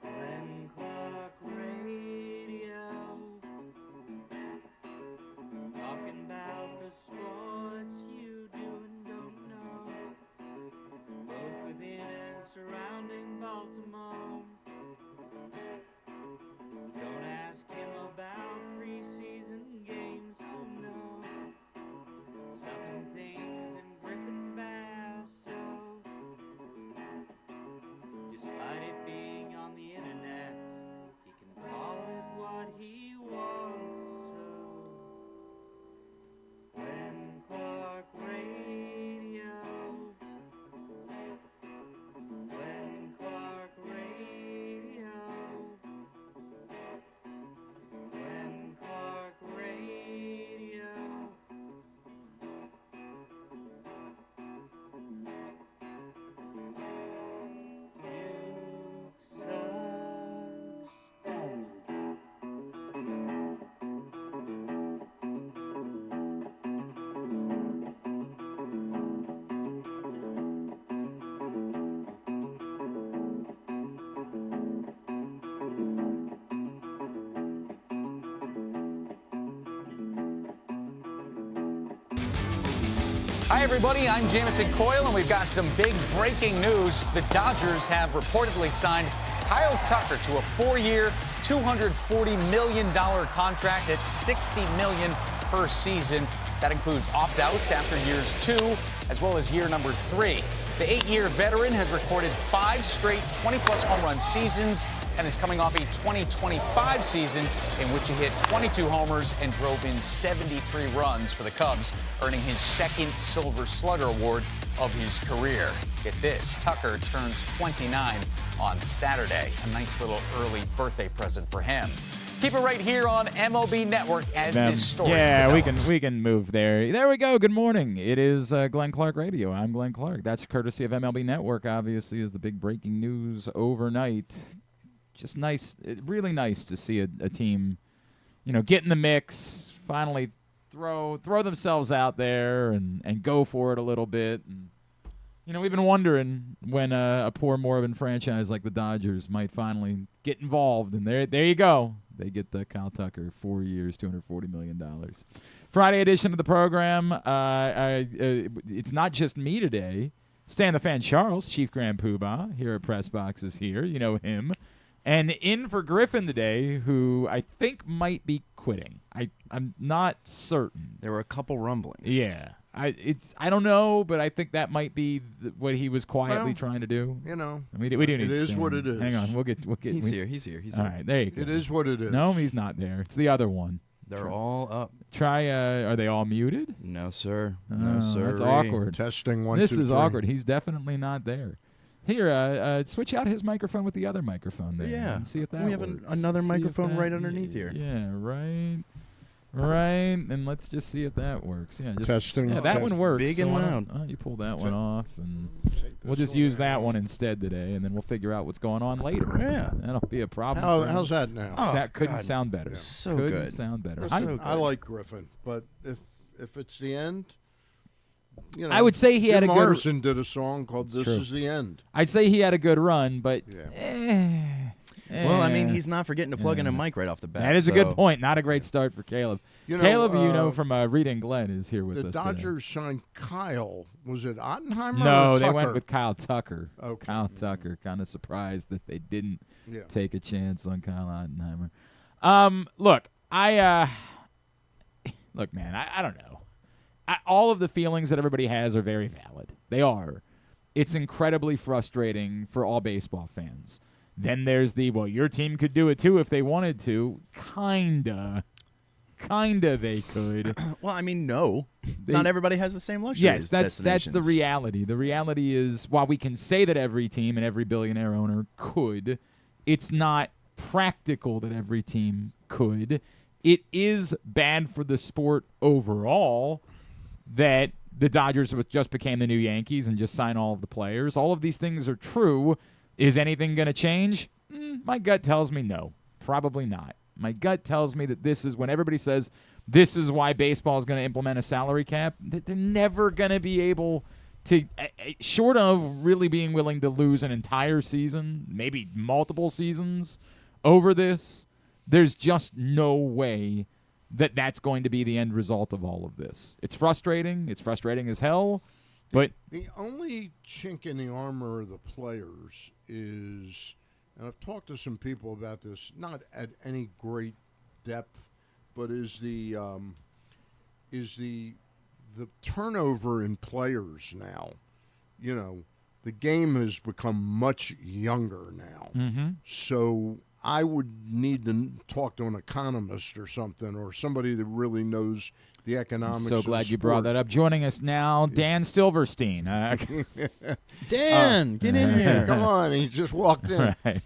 Glenn Clark Radio, talking about the sports you do and don't know, both within and surrounding Baltimore. Don't ask him about preseason games, oh no, stuff and things in Griffin Basso. Despite it being on the internet, he can call it what he wants, so Glenn Clark Radio, Glenn Clark Radio, Glenn Clark Radio. Duke sucks. Hi, everybody. I'm Jamison Coyle, and we've got some big breaking news. The Dodgers have reportedly signed Kyle Tucker to a 4-year, $240 million contract at $60 million per season. That includes opt-outs after years 2, as well as year number 3. The 8-year veteran has recorded 5 straight 20-plus home run seasons and is coming off a 2025 season in which he hit 22 homers and drove in 73 runs for the Cubs, earning his second Silver Slugger Award of his career. Get this, Tucker turns 29 on Saturday. A nice little early birthday present for him. Keep it right here on MLB Network as this story develops. we can move there. There we go. Good morning. It is Glenn Clark Radio. I'm Glenn Clark. That's courtesy of MLB Network, obviously, is the big breaking news overnight. Just nice, really nice to see a team, get in the mix, finally throw themselves out there and go for it a little bit. And, we've been wondering when a poor Mormon franchise like the Dodgers might finally get involved. And there you go. They get the Kyle Tucker, 4 years, $240 million. Friday edition of the program. It's not just me today. Stan the Fan Charles, Chief Grand Poobah, here at Press Box is here. You know him. And in for Griffin today, who I think might be quitting. I'm not certain. There were a couple rumblings. Yeah. I don't know, but I think that might be what he was quietly trying to do. We do need it is Stan. what it is. Hang on, we'll get. He's here. All right, there you go. It is what it is. No, he's not there. It's the other one. They're all up. Try. Are they all muted? No, sir. No, sir. That's awkward. Testing 1, This 2, is 3. awkward. He's definitely not there. Here, switch out his microphone with the other microphone there. Yeah. And see if that We have works. another See if microphone that- right underneath here. Yeah, right. And let's just see if that works. Yeah, just Testing. Yeah, that one works. Big and why loud. don't you pull that one off, and Take we'll this just use one that out. one instead today, and then we'll figure out what's going on later. Yeah. That'll be a problem. How's that now? Couldn't God. sound better. So couldn't good. sound better. Listen, I like Griffin, but if it's the end, I would say he Jim had a good. Morrison did a song called "This true. Is the End." I'd say he had a good run, but Well, I mean, he's not forgetting to plug in a mic right off the bat. that is a good point. Not a great start for Caleb. Caleb, from Reeta and Glenn, is here with The us Dodgers signed Kyle. Was it Ottenheimer? No, or they Tucker? went with Kyle Tucker. Okay. Kyle Tucker. Kind of surprised that they didn't Yeah. take a chance on Kyle Ottenheimer. Look, look, man, I don't know. All of the feelings that everybody has are very valid. They are. It's incredibly frustrating for all baseball fans. Then there's your team could do it too if they wanted to. Kinda they could. Well, I mean, no. Not everybody has the same luxury. Yes, that's the reality. The reality is, while we can say that every team and every billionaire owner could, it's not practical that every team could. It is bad for the sport overall that the Dodgers just became the new Yankees and just sign all of the players. All of these things are true. Is anything going to change? My gut tells me no. Probably not. My gut tells me that this is when everybody says this is why baseball is going to implement a salary cap, that they're never going to be able to, short of really being willing to lose an entire season, maybe multiple seasons over this, there's just no way that that's going to be the end result of all of this. It's frustrating. It's frustrating as hell. But the only chink in the armor of the players is, and I've talked to some people about this, not at any great depth, but is the turnover in players now. You know, the game has become much younger now. Mm-hmm. So I would need to talk to an economist or something, or somebody that really knows the economics. I'm so of glad the you brought sport. that up. Joining us now, Dan Silverstein. Dan, get in here. Come on, he just walked in. Right.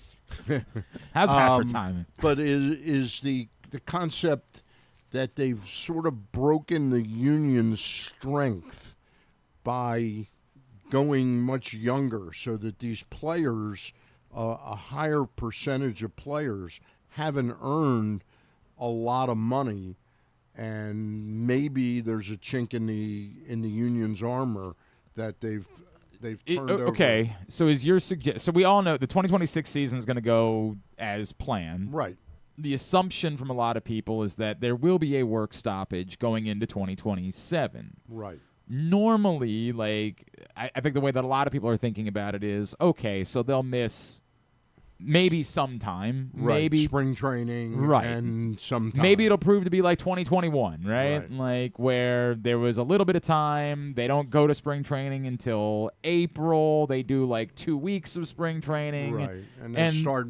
How's half for timing? But is the concept that they've sort of broken the union's strength by going much younger, so that these players, a higher percentage of players, haven't earned a lot of money, and maybe there's a chink in the union's armor that they've turned over. Okay, so is your so we all know the 2026 season is going to go as planned. Right. The assumption from a lot of people is that there will be a work stoppage going into 2027. Right. Normally, like, I think the way that a lot of people are thinking about it is, okay, so they'll miss maybe sometime, Right. maybe spring training, Right. and sometime. maybe it'll prove to be like 2021, right? Right. Like where there was a little bit of time. They don't go to spring training until April. They do like 2 weeks of spring training. Right, and they start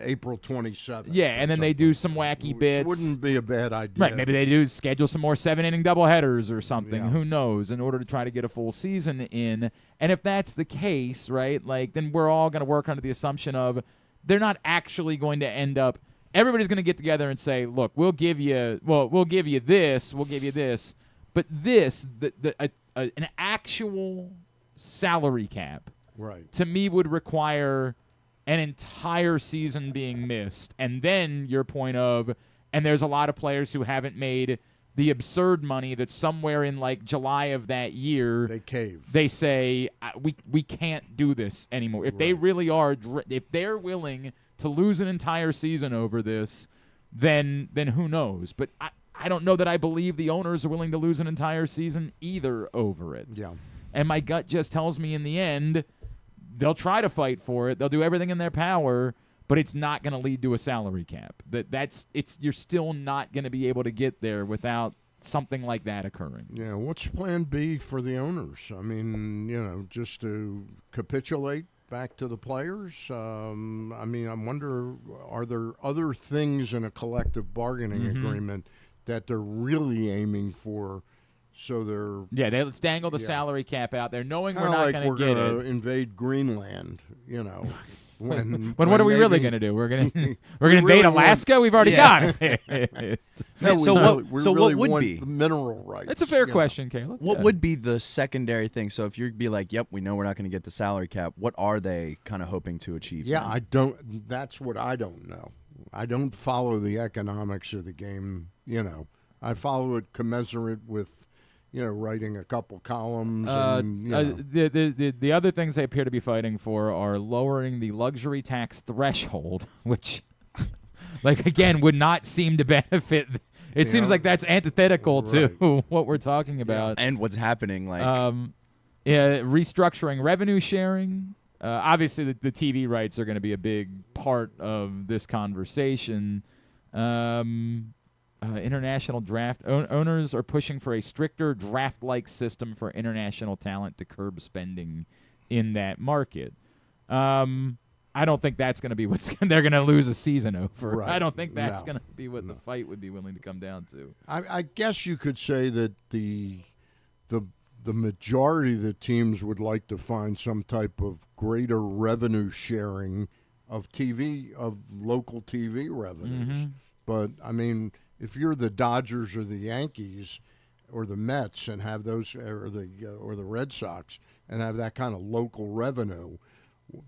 April 27th. Yeah, and then they do some wacky bits. Wouldn't be a bad idea. Right, maybe they do schedule some more 7-inning doubleheaders or something. Yeah. Who knows? In order to try to get a full season in. And if that's the case, right, like then we're all going to work under the assumption of they're not actually going to end up. Everybody's going to get together and say, "Look, we'll give you this, but this, an actual salary cap, Right. to me would require an entire season being missed." And then your point of, and there's a lot of players who haven't made the absurd money that somewhere in like July of that year They cave. they say we can't do this anymore. If they really are, if they're willing to lose an entire season over this, then who knows? But I don't know that I believe the owners are willing to lose an entire season either over it. Yeah. And my gut just tells me in the end, they'll try to fight for it. They'll do everything in their power, but it's not going to lead to a salary cap. You're still not going to be able to get there without something like that occurring. Yeah. What's Plan B for the owners? I mean, just to capitulate back to the players. I wonder, are there other things in a collective bargaining agreement that they're really aiming for? So they're Let's dangle the salary cap out there, knowing we're kinda not like going to we're get gonna it. invade Greenland, When What are we really going to do? We're going to invade Alaska. We've already got it. No, we what really would want be? the mineral rights? That's a fair question, Caleb. What Yeah. would be the secondary thing? So if you'd be like, "Yep, we know we're not going to get the salary cap," what are they kind of hoping to achieve? Yeah, then? I don't. That's what I don't know. I don't follow the economics of the game. I follow it commensurate with, writing a couple columns. The other things they appear to be fighting for are lowering the luxury tax threshold, which, like, again, would not seem to benefit. It seems like that's antithetical to what we're talking about. And what's happening, like restructuring revenue sharing. Obviously, the TV rights are going to be a big part of this conversation. International draft owners are pushing for a stricter draft-like system for international talent to curb spending in that market. I don't think that's going to be they're going to lose a season over. Right. I don't think that's going to be what the fight would be willing to come down to. I guess you could say that the majority of the teams would like to find some type of greater revenue sharing of local TV revenues. But I mean, if you're the Dodgers or the Yankees or the Mets and have those, or the Red Sox and have that kind of local revenue,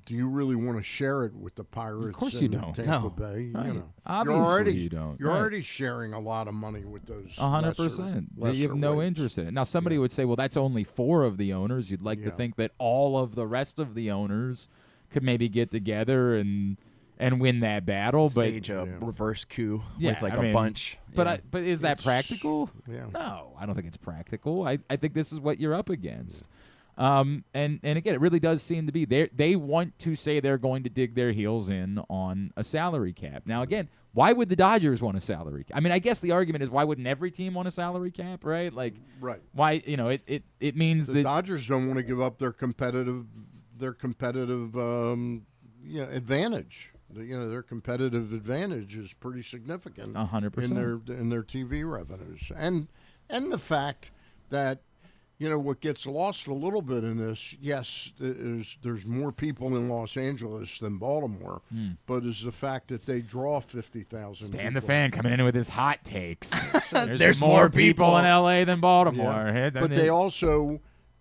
do you really want to share it with the Pirates? course you and don't. Tampa No. Bay. Right. You know, Obviously you don't. You're Right. already sharing a lot of money with those. 100%. You have no rates. interest in it. Now, somebody would say, well, that's only 4 of the owners. You'd like to Yeah. think that all of the rest of the owners could maybe get together and win that battle. Stage a Yeah. reverse coup Yeah, with like I a mean, bunch. But Yeah. but is that practical? Yeah. No, I don't think it's practical. I think this is what you're up against. And again, it really does seem to be they want to say they're going to dig their heels in on a salary cap. Now, again, why would the Dodgers want a salary cap? I mean, I guess the argument is why wouldn't every team want a salary cap, right? Like, Right. why, it means The that Dodgers don't want to give up their competitive advantage. Their competitive advantage is pretty significant 100%. in their TV revenues, and the fact that what gets lost a little bit in this. Yes, there's more people in Los Angeles than Baltimore, but is the fact that they draw 50,000. Stan the Fan coming in with his hot takes. There's more more people people. in L.A. than Baltimore. Yeah. But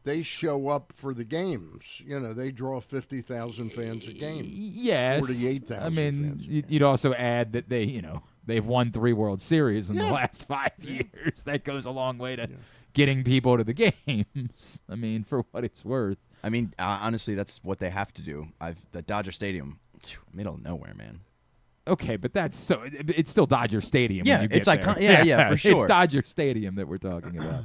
they show up for the games. They draw 50,000 fans a game. Yes. 48,000 I mean, fans. you'd also add that they've won 3 World Series in the last 5 years. That goes a long way to getting people to the games. I mean, for what it's worth. I mean, honestly, that's what they have to do. The Dodger Stadium, middle of nowhere, man. Okay, but it's still Dodger Stadium. Yeah, when you get it's there. iconic. Yeah, for sure. It's Dodger Stadium that we're talking about.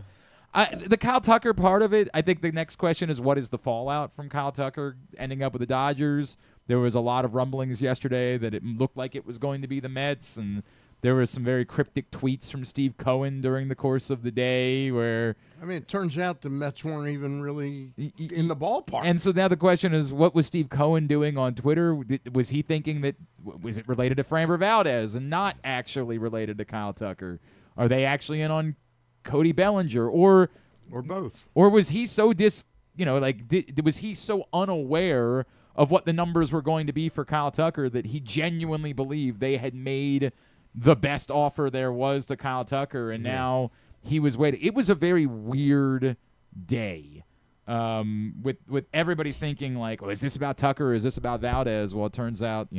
The Kyle Tucker part of it, I think the next question is what is the fallout from Kyle Tucker ending up with the Dodgers? There was a lot of rumblings yesterday that it looked like it was going to be the Mets, and there were some very cryptic tweets from Steve Cohen during the course of the day where... I mean, it turns out the Mets weren't even really in the ballpark. And so now the question is, what was Steve Cohen doing on Twitter? Was he thinking that, was it related to Framber Valdez and not actually related to Kyle Tucker? Are they actually in on Cody Bellinger? Or both. Or was he so was he so unaware of what the numbers were going to be for Kyle Tucker that he genuinely believed they had made the best offer there was to Kyle Tucker, and now he was waiting. It was a very weird day with everybody thinking like, oh, is this about Tucker or is this about Valdez? Well, it turns out,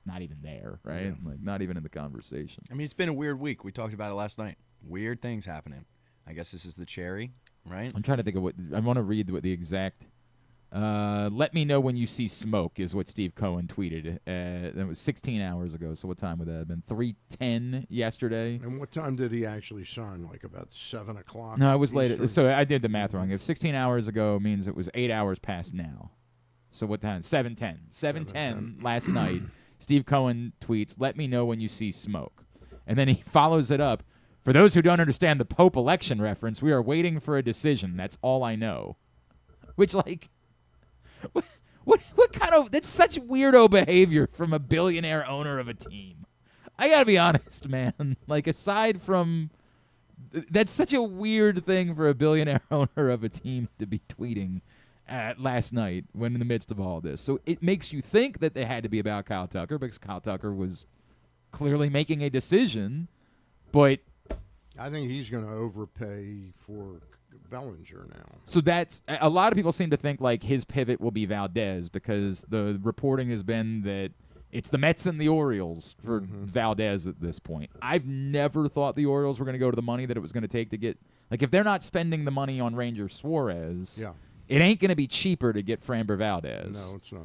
not even there, right? Yeah. Like, not even in the conversation. I mean, it's been a weird week. We talked about it last night. Weird things happening. I guess this is the cherry, right? I'm trying to think of what I want to read. What the exact let me know when you see smoke is what Steve Cohen tweeted. That was 16 hours ago. So what time would that have been? 3:10 yesterday. And what time did he actually sign? Like about 7 o'clock? No, it was later. Eastern? So I did the math wrong. If 16 hours ago means it was 8 hours past now. So what time? 7:10. 7:10 last night. Steve Cohen tweets, "Let me know when you see smoke," and then he follows it up. For those who don't understand the Pope election reference, we are waiting for a decision. That's all I know. Which, like, what kind of, that's such weirdo behavior from a billionaire owner of a team. I gotta be honest, man. Like, aside from, that's such a weird thing for a billionaire owner of a team to be tweeting last night when in the midst of all this. So it makes you think that they had to be about Kyle Tucker because Kyle Tucker was clearly making a decision, but I think he's going to overpay for Bellinger now. so that's a lot of people seem to think like his pivot will be Valdez because the reporting has been that it's the Mets and the Orioles for Valdez at this point. I've never thought the Orioles were going to go to the money that it was going to take to get, like, if they're not spending the money on Ranger Suarez, it ain't going to be cheaper to get Framber Valdez. No, it's not.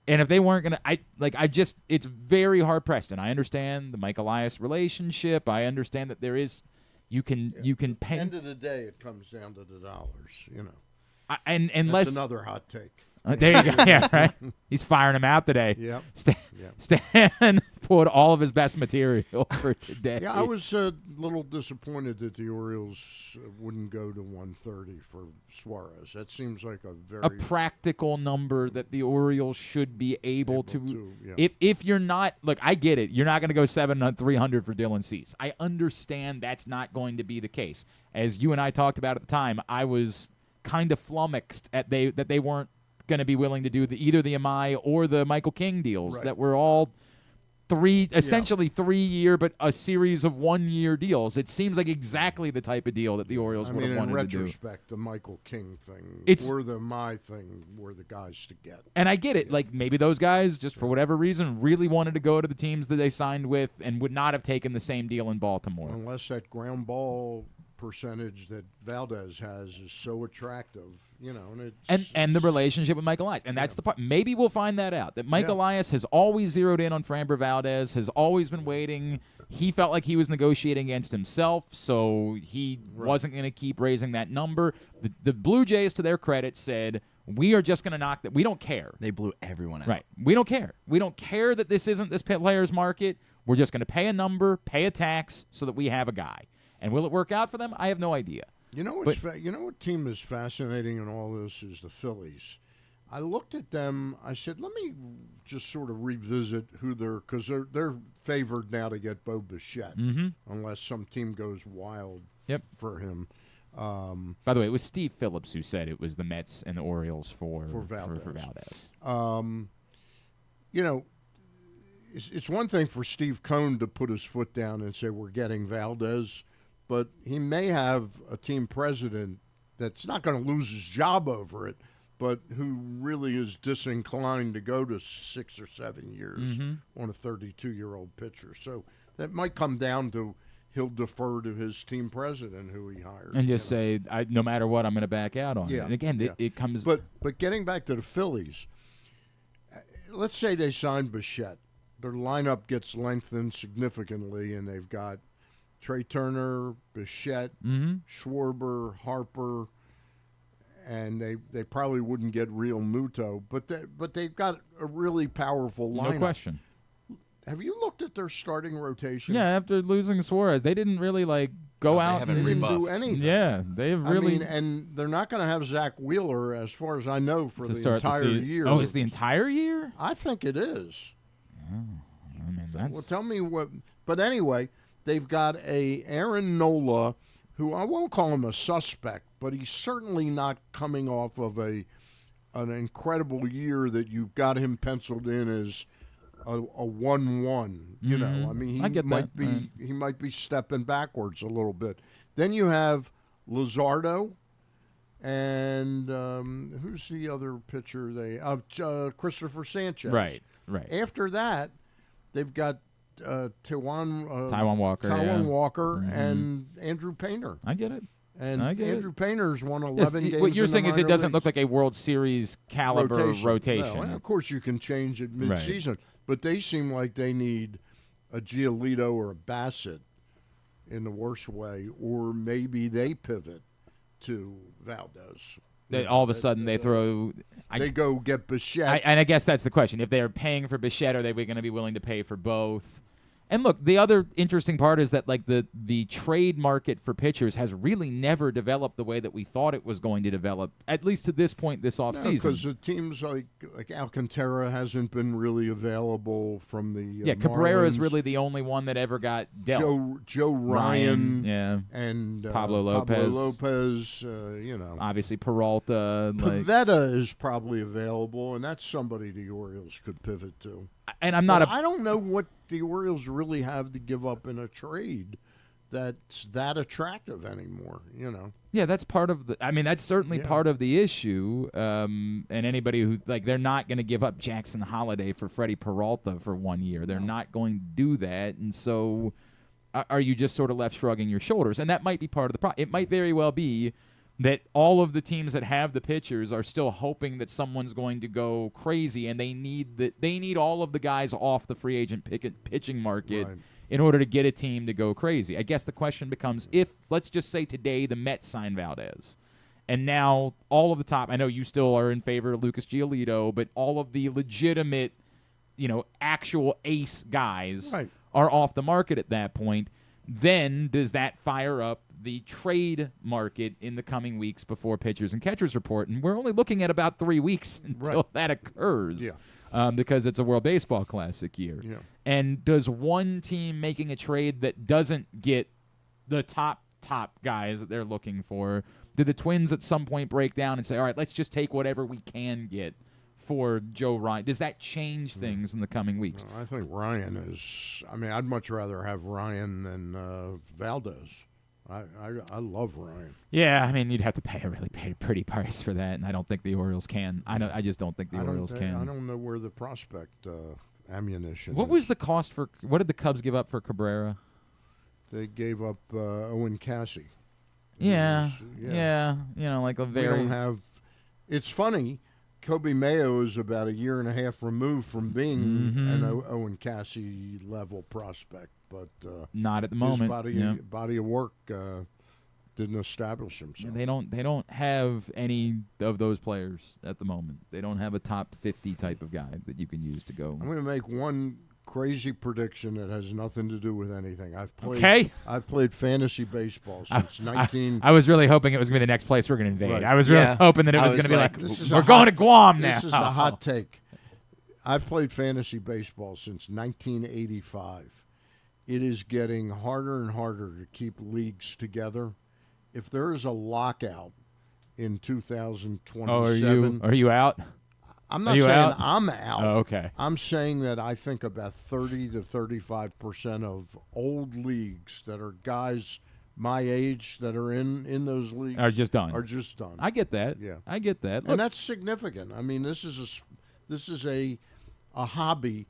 And if they weren't going to, it's very hard pressed. And I understand the Mike Elias relationship. I understand that there is, you can pay. End of the day, it comes down to the dollars, you know. And That's unless another hot take. there you go. Yeah, right. He's firing him out today. Yep. Stan pulled all of his best material for today. Yeah, I was a little disappointed that the Orioles wouldn't go to 130 for Suarez. That seems like a very practical number that the Orioles should be able to. yeah. If you're not, look, I get it. You're not going to go 300 for Dylan Cease. I understand that's not going to be the case. As you and I talked about at the time, I was kind of flummoxed that they weren't going to be willing to do either the Amai or the Michael King deals that were all essentially 3-year, but a series of 1-year deals. It seems like exactly the type of deal that the Orioles would have wanted to do. In retrospect, the Michael King thing my thing were the guys to get. And I get it. Yeah. Like, maybe those guys, just for whatever reason, really wanted to go to the teams that they signed with and would not have taken the same deal in Baltimore. Unless that ground ball percentage that Valdez has is so attractive, and the relationship with Mike Elias, and that's the part. Maybe we'll find that out. That Mike Elias has always zeroed in on Framber Valdez, has always been waiting. He felt like he was negotiating against himself, so he wasn't going to keep raising that number. The Blue Jays, to their credit, said, we are just going to knock that. We don't care. They blew everyone out. Right. We don't care. We don't care that this isn't this player's market. We're just going to pay a number, pay a tax, so that we have a guy. And will it work out for them? I have no idea. You know what team is fascinating in all this is the Phillies. I looked at them. I said, let me just sort of revisit who because they're favored now to get Bo Bichette, unless some team goes wild for him. By the way, it was Steve Phillips who said it was the Mets and the Orioles for Valdez. It's one thing for Steve Cohn to put his foot down and say we're getting Valdez. But he may have a team president that's not going to lose his job over it, but who really is disinclined to go to 6 or 7 years on a 32-year-old pitcher. So that might come down to he'll defer to his team president who he hired. And just say, no matter what, I'm going to back out on it. And again, it comes. But getting back to the Phillies, let's say they signed Bichette. Their lineup gets lengthened significantly, and they've got Trey Turner, Bichette, Schwarber, Harper, and they probably wouldn't get Real Muto, but they've got a really powerful lineup. No question. Have you looked at their starting rotation? Yeah, after losing Suarez, they didn't really go out. They didn't do anything. Yeah, they've really. And they're not going to have Zach Wheeler, as far as I know, for the entire year. Oh, it's the entire year? I think it is. Oh, I mean, that's. Well, tell me what. But anyway. They've got a Aaron Nola, who I won't call him a suspect, but he's certainly not coming off of an incredible year that you've got him penciled in as a 1-1. You know, I mean, he might be stepping backwards a little bit. Then you have Luzardo, and who's the other pitcher? Christopher Sanchez. Right. After that, they've got Taijuan Walker and Andrew Painter. I get it. And Andrew Painter's won 11 games. What you're saying is it doesn't leagues. Look like a World Series caliber rotation. No, and of course, you can change it mid-season, but they seem like they need a Giolito or a Bassett in the worst way, or maybe they pivot to Valdez. All of a sudden they throw. They go get Bichette. And I guess that's the question. If they're paying for Bichette, are they going to be willing to pay for both? And look, the other interesting part is that the trade market for pitchers has really never developed the way that we thought it was going to develop, at least to this point this offseason. Because the teams like Alcantara hasn't been really available from the Cabrera is Marlins. really the only one that ever got dealt. Joe Ryan and Pablo Lopez. Obviously Peralta. Pivetta is probably available, and that's somebody the Orioles could pivot to. And I don't know what the Orioles really have to give up in a trade that's that attractive anymore, Yeah, that's part of that's certainly part of the issue. And anybody who, they're not going to give up Jackson Holiday for Freddie Peralta for 1 year. They're not going to do that. And so are you just sort of left shrugging your shoulders? And that might be part of the problem. It might very well be that all of the teams that have the pitchers are still hoping that someone's going to go crazy, and they need all of the guys off the free agent pitching market in order to get a team to go crazy. I guess the question becomes, if, let's just say today, the Mets sign Valdez, and now all of the top, I know you still are in favor of Lucas Giolito, but all of the legitimate, actual ace guys are off the market at that point, then does that fire up the trade market in the coming weeks before pitchers and catchers report? And we're only looking at about 3 weeks until that occurs because it's a World Baseball Classic year. Yeah. And does one team making a trade that doesn't get the top guys that they're looking for, do the Twins at some point break down and say, all right, let's just take whatever we can get for Joe Ryan. Does that change things in the coming weeks? I think Ryan is. I mean, I'd much rather have Ryan than Valdez. I love Ryan. Yeah, I mean, you'd have to pay a really pretty price for that, and I don't think the Orioles can. I just don't think the Orioles can. I don't know where the prospect ammunition. What is. was the cost for? What did the Cubs give up for Cabrera? They gave up Owen Cassie. Yeah. Yeah. You know, like a We very. don't have. It's funny. Kobe Mayo is about a year and a half removed from being an Owen Cassie level prospect, but Not at the his moment. body of work didn't establish himself. They don't have any of those players at the moment. They don't have a top 50 type of guy that you can use to go. I'm going to make one crazy prediction that has nothing to do with anything. I've played fantasy baseball since 19. I was really hoping it was going to be the next place we're going to invade. Right. I was really hoping that it was going to be like This is we're going to Guam now. This is a hot take. I've played fantasy baseball since 1985. It is getting harder and harder to keep leagues together. If there is a lockout in 2027, are you out? I'm not saying out? I'm out. Oh, okay. I'm saying that I think about 30 to 35% of old leagues that are guys my age that are in those leagues Are just done. I get that. Yeah. I get that. Look, and that's significant. I mean, this is a hobby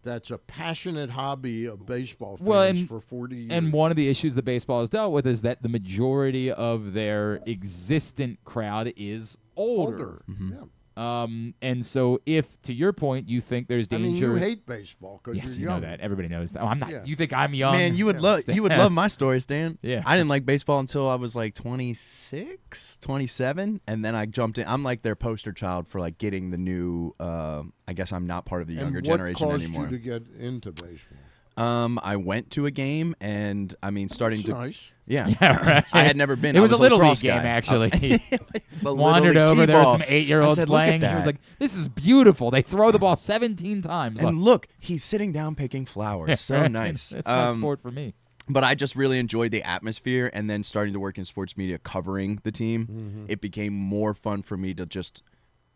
that's a passionate hobby of baseball fans for 40 years. And one of the issues that baseball has dealt with is that the majority of their existent crowd is older. Yeah. And so if, to your point, you think there's danger. I mean, you hate baseball because yes, you're you young. know that. Everybody knows that. Oh, I'm not. Yeah. You think I'm young? Man, you would love my story, Stan. Yeah. I didn't like baseball until I was like 26, 27, and then I jumped in. I'm like their poster child for like getting the new. I guess I'm not part of the younger generation what caused anymore. you to get into baseball? I went to a game, and I mean, starting That's to. nice. Yeah, right. I had never been. It I was a little league lacrosse game, guy. actually. It's a Wandered little league over. There were t-ball. some 8-year-olds I said, "Look at playing. He was that." like, "This is beautiful. They throw the ball 17 times." And look, he's sitting down picking flowers. So nice. It's not sport for me. But I just really enjoyed the atmosphere, and then starting to work in sports media covering the team, it became more fun for me to just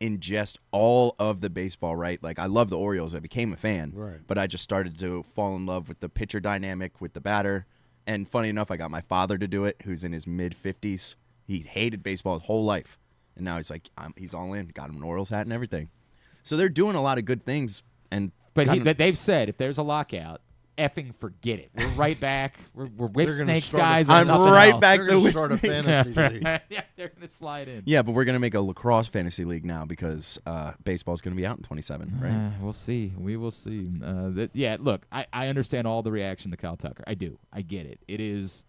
ingest all of the baseball, right? Like, I love the Orioles. I became a fan. Right. But I just started to fall in love with the pitcher dynamic, with the batter. And funny enough, I got my father to do it, who's in his mid-50s. He hated baseball his whole life. And now he's like, he's all in. Got him an Orioles hat and everything. So they're doing a lot of good things. But they've said if there's a lockout, effing forget it. We're right back. We're whip They're gonna snakes start a- guys. I'm and nothing right else. back They're to gonna whip start a snakes. fantasy league. Yeah, they're gonna slide in. Yeah, but we're going to make a lacrosse fantasy league now because baseball's going to be out in 27, right? We'll see. We will see. Look, I understand all the reaction to Kyle Tucker. I do. I get it. It is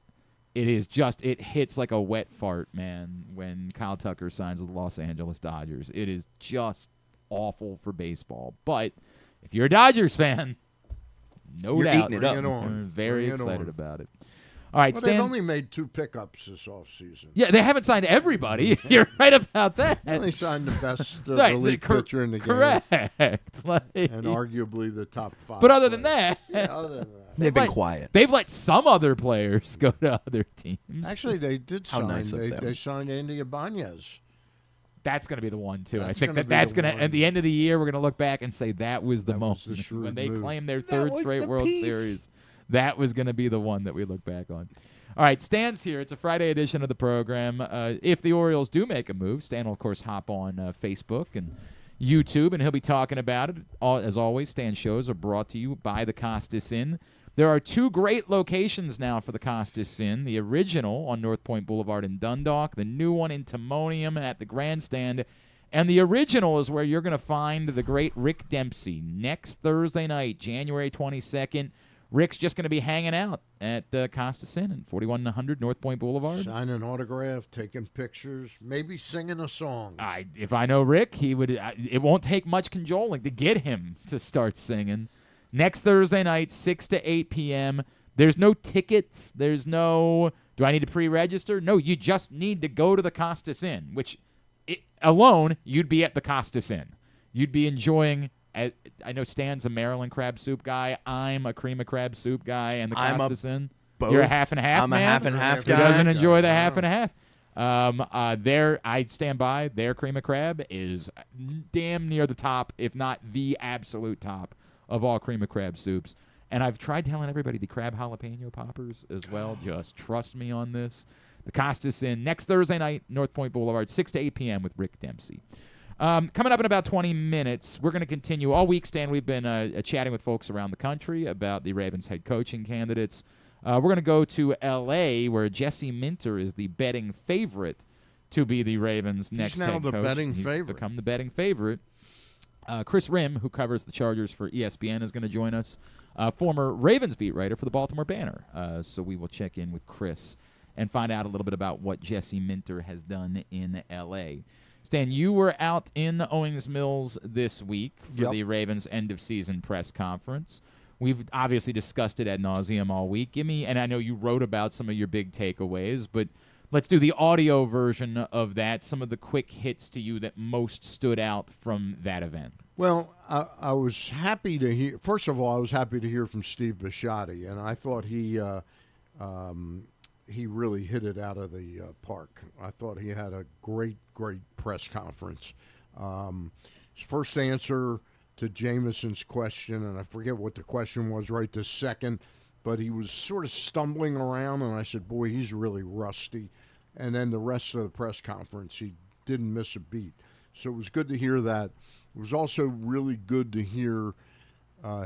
just, it hits like a wet fart, man, when Kyle Tucker signs with the Los Angeles Dodgers. It is just awful for baseball. But if you're a Dodgers fan, no You're doubt, eating it up. Bring it on. you're very Bring it excited on. about it. All right, But they've Stan. only made 2 pickups this offseason. Yeah, they haven't signed everybody. You're right about that. They only signed the best Right, elite pitcher in the game. correct. Like- And arguably the top 5. but other than players. that, Yeah, other than that. They've been let- quiet. They've let some other players go to other teams. Actually, they did How sign. nice of they, them. they signed Andy Ibanez. That's going to be the one, too. I That's think gonna that's be going the to, at one. the end of the year, we're going to look back and say that was the That moment. was the shrewd when they move. claimed their That third was straight the World piece. Series. That was going to be the one that we look back on. All right, Stan's here. It's a Friday edition of the program. If the Orioles do make a move, Stan will, of course, hop on Facebook and YouTube, and he'll be talking about it. As always, Stan's shows are brought to you by the Costas Inn. There are 2 great locations now for the Costas Inn. The original on North Point Boulevard in Dundalk, the new one in Timonium at the Grandstand, and the original is where you're going to find the great Rick Dempsey next Thursday night, January 22nd. Rick's just going to be hanging out at Costas Inn at 4100 North Point Boulevard. Signing an autograph, taking pictures, maybe singing a song. If I know Rick, he would. It won't take much cajoling to get him to start singing. Next Thursday night, 6 to 8 p.m. There's no tickets. There's no, do I need to pre-register? No, you just need to go to the Costas Inn, which alone, you'd be at the Costas Inn. You'd be enjoying, I know Stan's a Maryland crab soup guy. I'm a cream of crab soup guy, and the I'm a Costas Inn. both. You're a half and half I'm man? a half and half Who guy. doesn't enjoy the half and half? I stand by. Their cream of crab is damn near the top, if not the absolute top of all cream of crab soups. And I've tried telling everybody the crab jalapeno poppers as well. Just trust me on this. The Costas Inn next Thursday night, North Point Boulevard, 6 to 8 p.m. with Rick Dempsey. Coming up in about 20 minutes, we're going to continue. All week, Stan, we've been chatting with folks around the country about the Ravens head coaching candidates. We're going to go to L.A., where Jesse Minter is the betting favorite to be the Ravens' next head coach. He's now the betting He's favorite. become the betting favorite. Kris Rhim, who covers the Chargers for ESPN, is going to join us. Former Ravens beat writer for the Baltimore Banner. So we will check in with Kris and find out a little bit about what Jesse Minter has done in L.A. Stan, you were out in Owings Mills this week for the Ravens end-of-season press conference. We've obviously discussed it ad nauseum all week. And I know you wrote about some of your big takeaways, but let's do the audio version of that, some of the quick hits to you that most stood out from that event. Well, I was happy to hear. First of all, I was happy to hear from Steve Bisciotti, and I thought he really hit it out of the park. I thought he had a great press conference. His first answer to Jameson's question, and I forget what the question was right this second, but he was sort of stumbling around, and I said, boy, he's really rusty. And then the rest of the press conference, he didn't miss a beat. So it was good to hear that. It was also really good to hear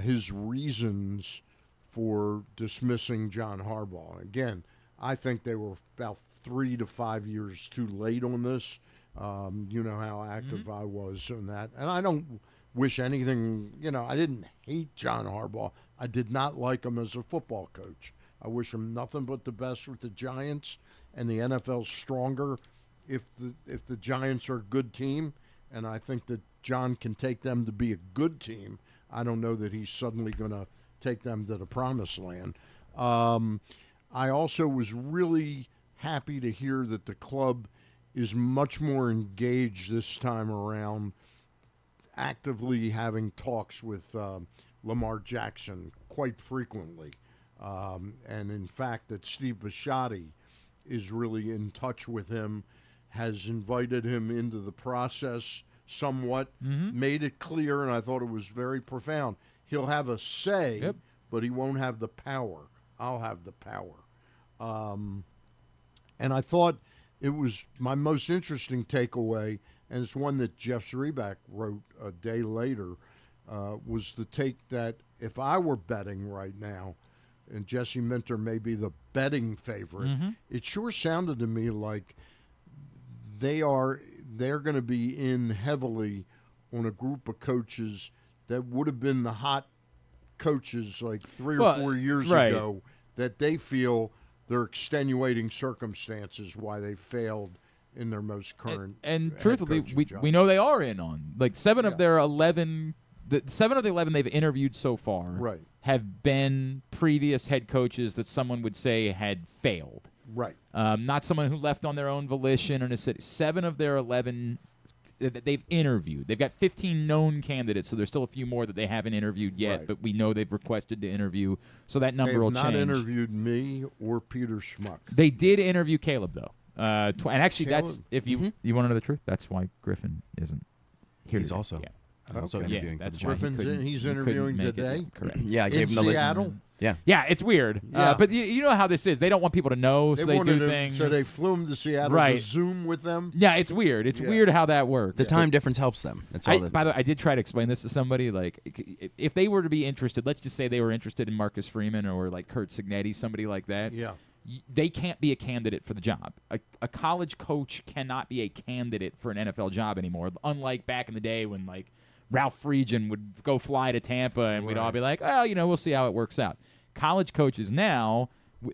his reasons for dismissing John Harbaugh. Again, I think they were about 3 to 5 years too late on this. You know how active I was on that. And I don't wish anything, I didn't hate John Harbaugh. I did not like him as a football coach. I wish him nothing but the best with the Giants, and the NFL's stronger if the Giants are a good team, and I think that John can take them to be a good team. I don't know that he's suddenly going to take them to the promised land. I also was really happy to hear that the club is much more engaged this time around, actively having talks with Lamar Jackson quite frequently. And in fact, that Steve Bisciotti is really in touch with him, has invited him into the process somewhat, made it clear, and I thought it was very profound. He'll have a say, but he won't have the power. I'll have the power. And I thought it was my most interesting takeaway, and it's one that Jeff Zrebiak wrote a day later, was the take that if I were betting right now, and Jesse Minter may be the betting favorite, it sure sounded to me like they're going to be in heavily on a group of coaches that would have been the hot coaches like 3 or 4 years ago, that they feel they're extenuating circumstances why they failed in their most current and truthfully, we know they are in on like 7 of their 11. The 7 of the 11 they've interviewed so far have been previous head coaches that someone would say had failed. Right. Not someone who left on their own volition or necessity. 7 of their 11 that they've interviewed. They've got 15 known candidates, so there's still a few more that they haven't interviewed yet, but we know they've requested to interview, so that number will change. They have not interviewed me or Peter Schmuck. They did interview Caleb, though. And actually, Caleb? that's if you want to know the truth, that's why Griffin isn't here. He's today. also Yeah. interviewing. That's for why the Griffin's he couldn't- in. He's he couldn't interviewing make it. today? Correct. Yeah, I gave In him the list. Seattle? Yeah. Yeah, it's weird. Yeah. But you know how this is. They don't want people to know, so they wanted do to- things. So they flew him to Seattle Right. to Zoom with them. Yeah, it's weird. It's weird how that works. The time difference helps them. That's all. By the way, I did try to explain this to somebody. Like, if they were to be interested, let's just say they were interested in Marcus Freeman or like Kurt Signetti, somebody like that. Yeah. They can't be a candidate for the job. A college coach cannot be a candidate for an NFL job anymore. Unlike back in the day when like Ralph Friedgen would go fly to Tampa and we'd all be like, oh, we'll see how it works out. College coaches now,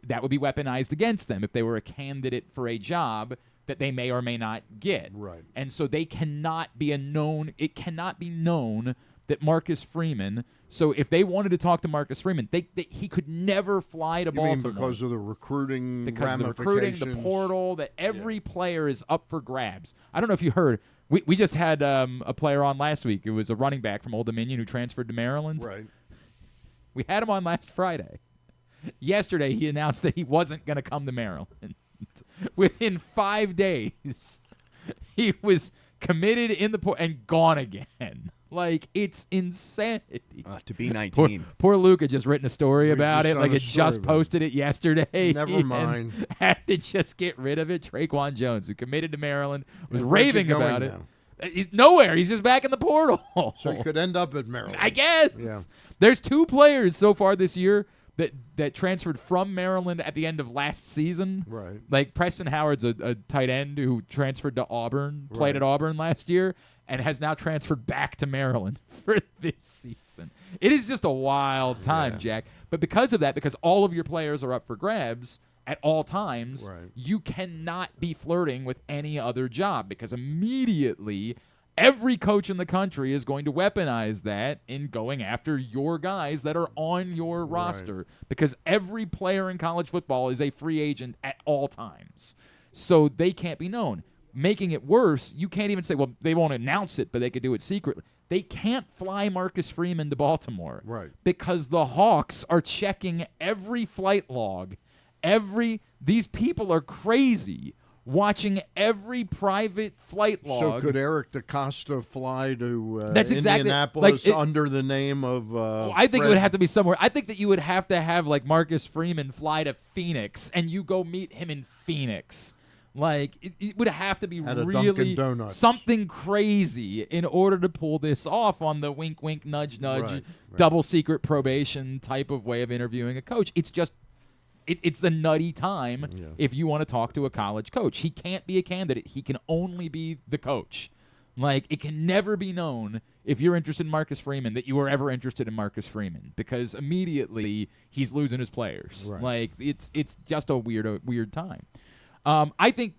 that would be weaponized against them if they were a candidate for a job that they may or may not get. Right. And so they cannot be it cannot be known that Marcus Freeman, so if they wanted to talk to Marcus Freeman, he could never fly to You mean Baltimore. because of the recruiting Because of the recruiting, the portal, that every player is up for grabs. I don't know if you heard, we just had a player on last week. It was a running back from Old Dominion who transferred to Maryland. Right. We had him on last Friday. Yesterday, he announced that he wasn't going to come to Maryland. Within 5 days, he was committed in the portal and gone again. Like, it's insanity. To be 19. Poor Luke had just written a story about just it. Like, done a it story just about posted it yesterday. Never and mind. Had to just get rid of it. Traquan Jones, who committed to Maryland, was And where's he raving going about it. now? He's nowhere. He's just back in the portal. So he could end up at Maryland. I guess. Yeah. There's 2 players so far this year that transferred from Maryland at the end of last season. Right. Like Preston Howard's a tight end who transferred to Auburn, played at Right. Auburn last year, and has now transferred back to Maryland for this season. It is just a wild time, Jack. But because of that, because all of your players are up for grabs at all times, Right. you cannot be flirting with any other job because immediately every coach in the country is going to weaponize that in going after your guys that are on your roster because every player in college football is a free agent at all times. So they can't be known. Making it worse, you can't even say, well, they won't announce it, but they could do it secretly. They can't fly Marcus Freeman to Baltimore. Right. Because the Hawks are checking every flight log. These people are crazy. Watching every private flight log. So could Eric DaCosta fly to That's exactly- Indianapolis like, under the name of I think it would Fred? have to be somewhere. I think that you would have to have like Marcus Freeman fly to Phoenix and you go meet him in Phoenix. Like it would have to be At a really Dunkin' Donuts. something crazy in order to pull this off on the wink wink nudge nudge Right. double secret probation type of way of interviewing a coach. It's just it's the nutty time if you want to talk to a college coach. He can't be a candidate. He can only be the coach. Like, it can never be known if you're interested in Marcus Freeman that you were ever interested in Marcus Freeman because immediately he's losing his players. Right. Like, it's just a weird time. I think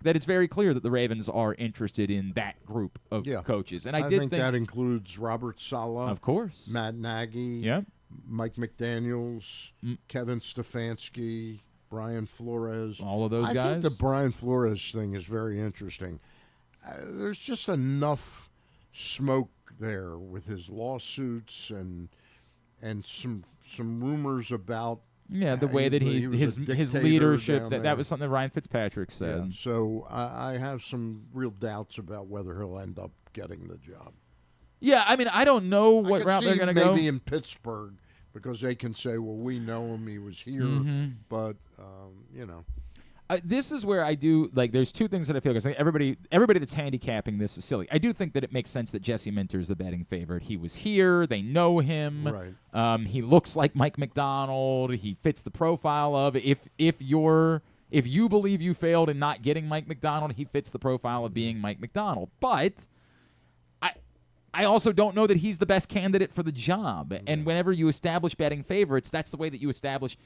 that it's very clear that the Ravens are interested in that group of coaches. And I think that includes Robert Saleh, of course, Matt Nagy, yeah, Mike McDaniels, Kevin Stefanski, Brian Flores. all of those I guys. think the Brian Flores thing is very interesting. There's just enough smoke there with his lawsuits and some rumors about the way that he was his a dictator leadership down that there. was something that Ryan Fitzpatrick said. So I have some real doubts about whether he'll end up getting the job. Yeah, I mean, I don't know what route they're going to go. Maybe in Pittsburgh because they can say, well, we know him, he was here, but you know. This is where I do like. There's 2 things that I feel because everybody that's handicapping this is silly. I do think that it makes sense that Jesse Minter is the betting favorite. He was here. They know him. Right. He looks like Mike McDonald. He fits the profile of if you believe you failed in not getting Mike McDonald, he fits the profile of being Mike McDonald. But I also don't know that he's the best candidate for the job. And whenever you establish betting favorites, that's the way that you establish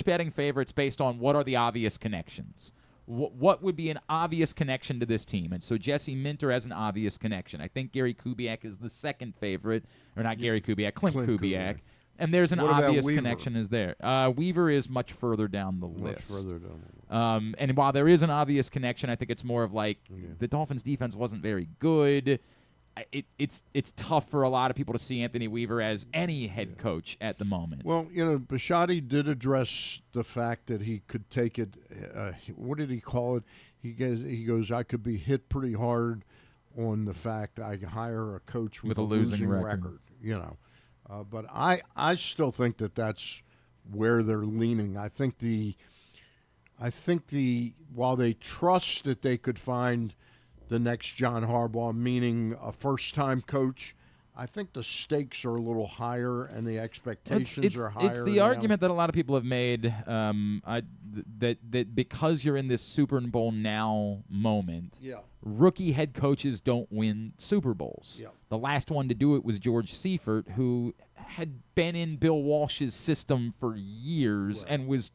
betting favorites based on what are the obvious connections. What would be an obvious connection to this team? And so Jesse Minter has an obvious connection. I think Gary Kubiak is the second favorite, or not Gary Kubiak, Clint Kubiak. And there's an What about obvious Weaver? connection is there. Weaver is much further down the Much list. further down. And while there is an obvious connection, I think it's more of like the Dolphins' defense wasn't very good. It's tough for a lot of people to see Anthony Weaver as any head coach at the moment. Well, you know, Bisciotti did address the fact that he could take it. What did he call it? He goes, I could be hit pretty hard on the fact I hire a coach with a losing record. You know, but I still think that that's where they're leaning. I think while they trust that they could find the next John Harbaugh, meaning a first-time coach, I think the stakes are a little higher and the expectations are higher. It's the argument that a lot of people have made that because you're in this Super Bowl now moment, rookie head coaches don't win Super Bowls. Yeah. The last one to do it was George Seifert, who had been in Bill Walsh's system for years and was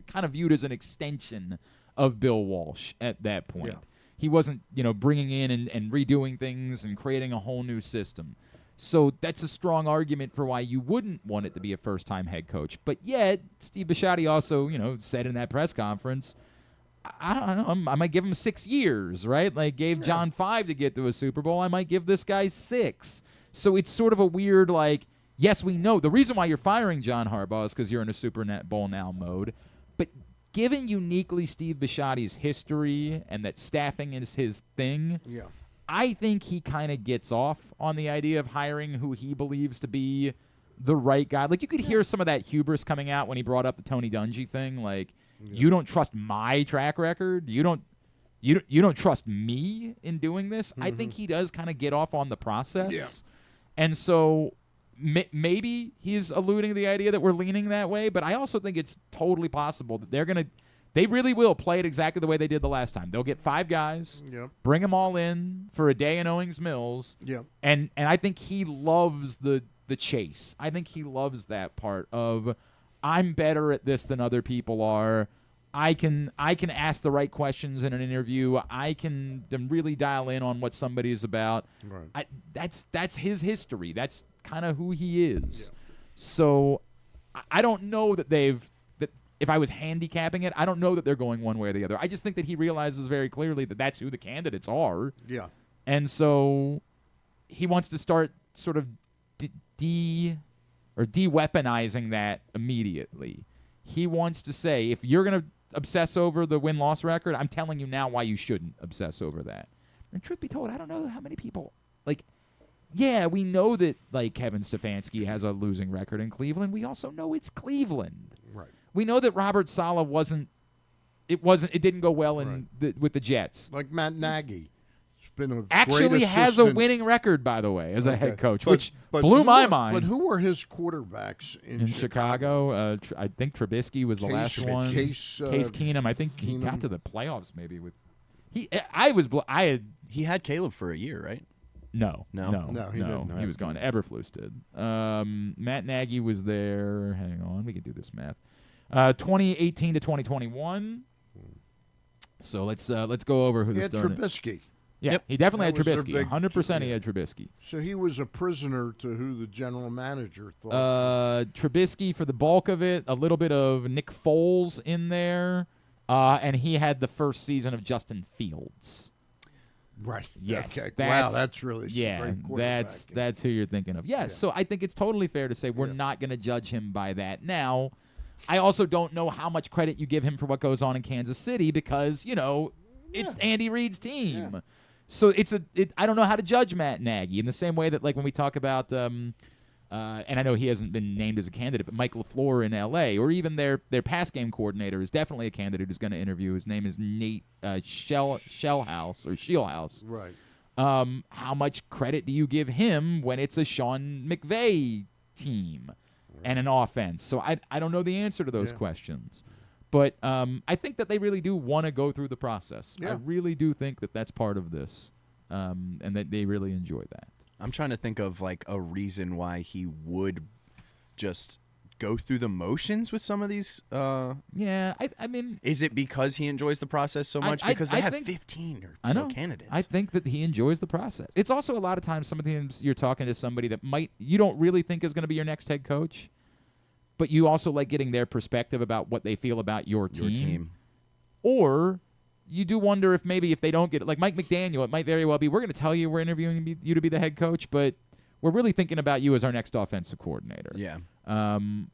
kind of viewed as an extension of Bill Walsh at that point. Yeah. He wasn't, bringing in and redoing things and creating a whole new system. So that's a strong argument for why you wouldn't want it to be a first-time head coach. But yet, Steve Bisciotti also, said in that press conference, I don't know, I might give him 6 years, right? Like, gave John 5 to get to a Super Bowl. I might give this guy 6. So it's sort of a weird, like, yes, we know. The reason why you're firing John Harbaugh is because you're in a Super Bowl now mode. But given uniquely Steve Bisciotti's history and that staffing is his thing, I think he kind of gets off on the idea of hiring who he believes to be the right guy. Like, you could hear some of that hubris coming out when he brought up the Tony Dungy thing. Like, you don't trust my track record. You don't trust me in doing this. I think he does kind of get off on the process. And so maybe he's alluding to the idea that we're leaning that way, but I also think it's totally possible that they really will play it exactly the way they did the last time. They'll get 5 guys, bring them all in for a day in Owings Mills, and I think he loves the chase. I think he loves that part of, I'm better at this than other people are. I can ask the right questions in an interview. I can really dial in on what somebody is about. Right. That's his history. That's kind of who he is. So I don't know that if I was handicapping it, I don't know that they're going one way or the other. I just think that he realizes very clearly that that's who the candidates are. Yeah. And so he wants to start sort of de-weaponizing that immediately. He wants to say, if you're going to obsess over the win-loss record, I'm telling you now why you shouldn't obsess over that. And truth be told, I don't know how many people, like, yeah, we know that, like, Kevin Stefanski has a losing record in Cleveland. We also know it's Cleveland. Right. We know that Robert Saleh it didn't go well with the Jets. Like Matt Nagy. Been actually has a winning record, by the way, as a head coach, which blew my mind. But who were his quarterbacks in Chicago? I think Trubisky was the last one. Case Keenum. I think he got to the playoffs maybe with. He had Caleb for a year, right? No, he didn't. He was gone. Eberflus did. Matt Nagy was there. Hang on, we can do this math. 2018 to 2021. So let's go over who this done. Trubisky. Yeah, he definitely had Trubisky. 100% he had Trubisky. So he was a prisoner to who the general manager thought. Trubisky for the bulk of it, a little bit of Nick Foles in there, and he had the first season of Justin Fields. Right. Yes. Okay. Wow, that's really great that's who you're thinking of. Yes. So I think it's totally fair to say we're not going to judge him by that. Now, I also don't know how much credit you give him for what goes on in Kansas City because, it's Andy Reid's team. Yeah. So I don't know how to judge Matt Nagy in the same way that, like, when we talk about and I know he hasn't been named as a candidate, but Mike LaFleur in L.A. or even their pass game coordinator is definitely a candidate who's going to interview. His name is Nate Scheelhaus. Right. How much credit do you give him when it's a Sean McVay team and an offense? So I don't know the answer to those questions. But I think that they really do want to go through the process. Yeah. I really do think that that's part of this, and that they really enjoy that. I'm trying to think of, like, a reason why he would just go through the motions with some of these. I mean, is it because he enjoys the process so much? Because they have 15 or so candidates. I think that he enjoys the process. It's also a lot of times sometimes you're talking to somebody that you don't really think is going to be your next head coach. But you also like getting their perspective about what they feel about your team. Or you do wonder if they don't get it. Like Mike McDaniel, it might very well be, we're going to tell you we're interviewing you to be the head coach, but we're really thinking about you as our next offensive coordinator. Yeah.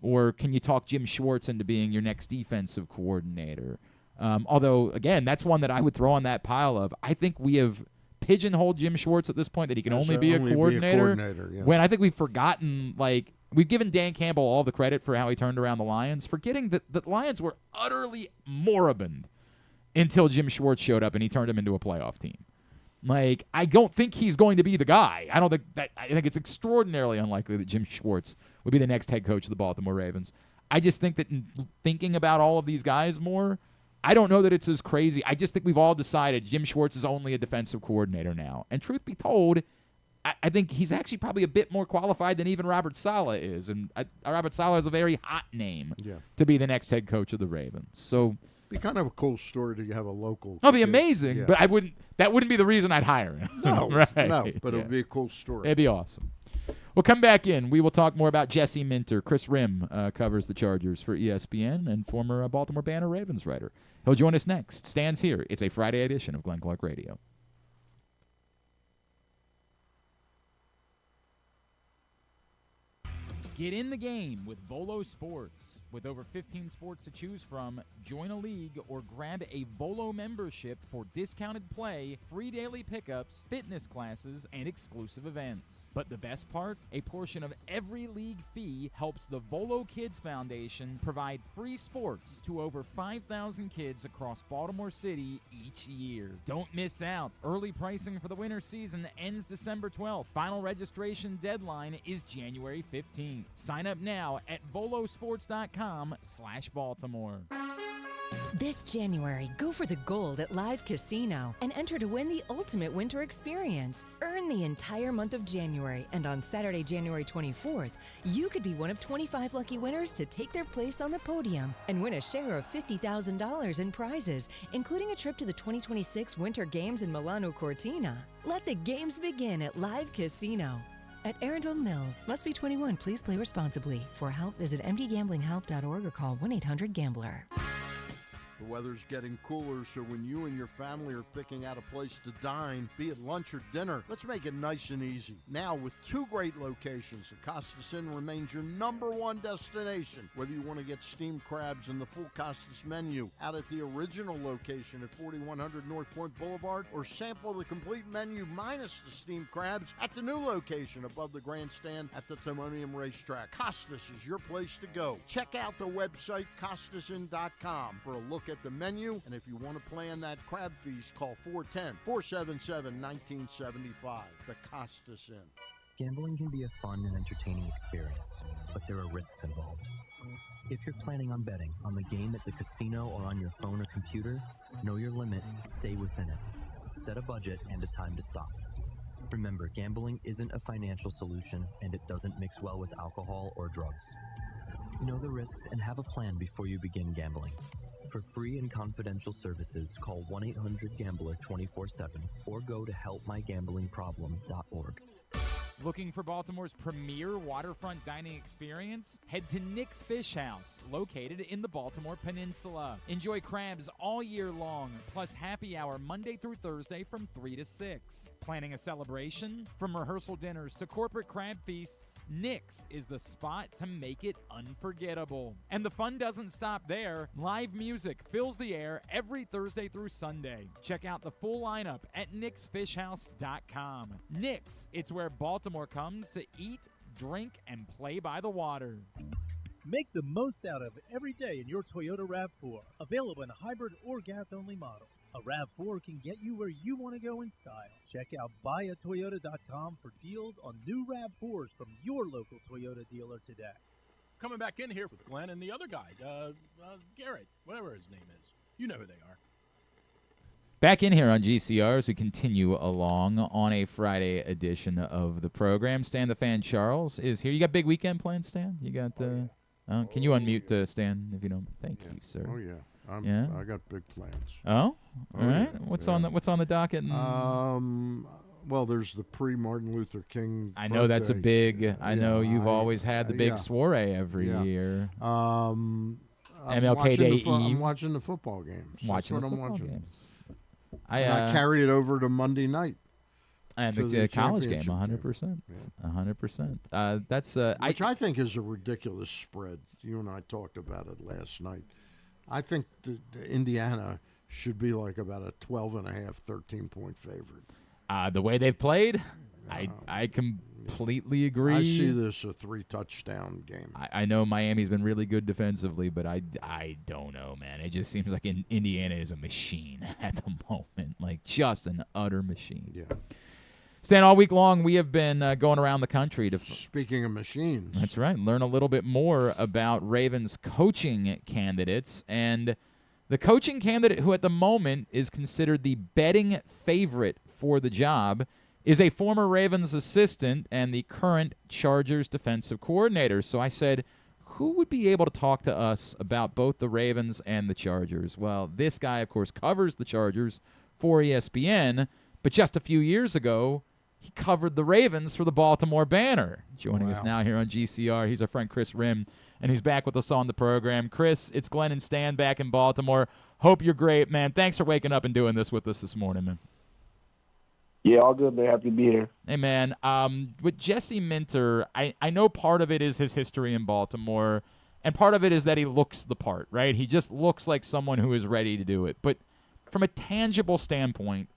Or can you talk Jim Schwartz into being your next defensive coordinator? Although, again, that's one that I would throw on that pile of, I think we have pigeonholed Jim Schwartz at this point that he can only be a coordinator. When I think we've forgotten, like, we've given Dan Campbell all the credit for how he turned around the Lions, forgetting that the Lions were utterly moribund until Jim Schwartz showed up and he turned them into a playoff team. Like, I don't think he's going to be the guy. I think it's extraordinarily unlikely that Jim Schwartz would be the next head coach of the Baltimore Ravens. I just think that in thinking about all of these guys more, I don't know that it's as crazy. I just think we've all decided Jim Schwartz is only a defensive coordinator now. And truth be told, I think he's actually probably a bit more qualified than even Robert Saleh is. And Robert Saleh is a very hot name to be the next head coach of the Ravens. So be kind of a cool story to have a local. It'd be amazing, but that wouldn't be the reason I'd hire him. No, right? No, but it would be a cool story. It'd be awesome. We'll come back in. We will talk more about Jesse Minter. Kris Rhim covers the Chargers for ESPN and former Baltimore Banner Ravens writer. He'll join us next. Stands here. It's a Friday edition of Glenn Clark Radio. Get in the game with Volo Sports. With over 15 sports to choose from, join a league or grab a Volo membership for discounted play, free daily pickups, fitness classes, and exclusive events. But the best part? A portion of every league fee helps the Volo Kids Foundation provide free sports to over 5,000 kids across Baltimore City each year. Don't miss out. Early pricing for the winter season ends December 12th. Final registration deadline is January 15th. Sign up now at volosports.com/Baltimore. This January, go for the gold at Live Casino and enter to win the ultimate winter experience. Earn the entire month of January, and on Saturday, January 24th, you could be one of 25 lucky winners to take their place on the podium and win a share of $50,000 in prizes, including a trip to the 2026 Winter Games in Milano Cortina. Let the games begin at Live Casino. At Arundel Mills, must be 21. Please play responsibly. For help, visit mdgamblinghelp.org or call 1-800-GAMBLER. The weather's getting cooler, so when you and your family are picking out a place to dine, be it lunch or dinner, let's make it nice and easy. Now, with 2 great locations, the Costas Inn remains your #1 destination. Whether you want to get steamed crabs and the full Costas menu out at the original location at 4100 North Point Boulevard, or sample the complete menu minus the steamed crabs at the new location above the grandstand at the Timonium Racetrack, Costas is your place to go. Check out the website, CostasInn.com, for a look at the menu, and if you want to plan that crab feast, call 410-477-1975. The Costas Inn. Gambling can be a fun and entertaining experience, but there are risks involved. If you're planning on betting on the game at the casino or on your phone or computer, know your limit, stay within it. Set a budget and a time to stop. Remember, gambling isn't a financial solution, and it doesn't mix well with alcohol or drugs. Know the risks and have a plan before you begin gambling. For free and confidential services, call 1-800-GAMBLER 24/7 or go to helpmygamblingproblem.org. Looking for Baltimore's premier waterfront dining experience? Head to Nick's Fish House, located in the Baltimore Peninsula. Enjoy crabs all year long, plus happy hour Monday through Thursday from 3 to 6. Planning a celebration? From rehearsal dinners to corporate crab feasts, Nick's is the spot to make it unforgettable. And the fun doesn't stop there. Live music fills the air every Thursday through Sunday. Check out the full lineup at nicksfishhouse.com. Nick's, it's where Baltimore comes to eat, drink, and play by the water. Make the most out of every day in your Toyota RAV4. Available in hybrid or gas-only models. A RAV4 can get you where you want to go in style. Check out buyatoyota.com for deals on new RAV4s from your local Toyota dealer today. Coming back in here with Glenn and the other guy, Garrett, whatever his name is. You know who they are. Back in here on GCR as we continue along on a Friday edition of the program. Stan the Fan Charles is here. You got big weekend plans, Stan? You got? Can you unmute Stan if you don't? Thank you, sir. Oh yeah. I got big plans. Oh, all right. Yeah. What's on the docket? Well, there's the pre-Martin Luther King. I know that's a big. birthday. I know you've always had the big yeah. soiree every year. MLK Day Eve. I'm watching the football games. Watching That's the what football I'm watching. games. I carry it over to Monday night. And to the college game, championship 100%. Yeah. 100%. That's which I think is a ridiculous spread. You and I talked about it last night. I think the Indiana should be like about a 12.5, 13-point favorite. The way they've played, I completely agree. I see this a 3-touchdown game. I know Miami's been really good defensively, but I don't know, man. It just seems like Indiana is a machine at the moment, like just an utter machine. Yeah. Stan, all week long we have been going around the country to. Speaking of machines. That's right. Learn a little bit more about Ravens coaching candidates. And the coaching candidate who at the moment is considered the betting favorite for the job is a former Ravens assistant and the current Chargers defensive coordinator. So I said, who would be able to talk to us about both the Ravens and the Chargers? Well, this guy, of course, covers the Chargers for ESPN, but just a few years ago, he covered the Ravens for the Baltimore Banner. Joining us now here on GCR, he's our friend Kris Rhim, and he's back with us on the program. Kris, it's Glenn and Stan back in Baltimore. Hope you're great, man. Thanks for waking up and doing this with us this morning, man. Yeah, all good, man. Happy to be here. Hey, man. With Jesse Minter, I know part of it is his history in Baltimore, and part of it is that he looks the part, right? He just looks like someone who is ready to do it. But from a tangible standpoint,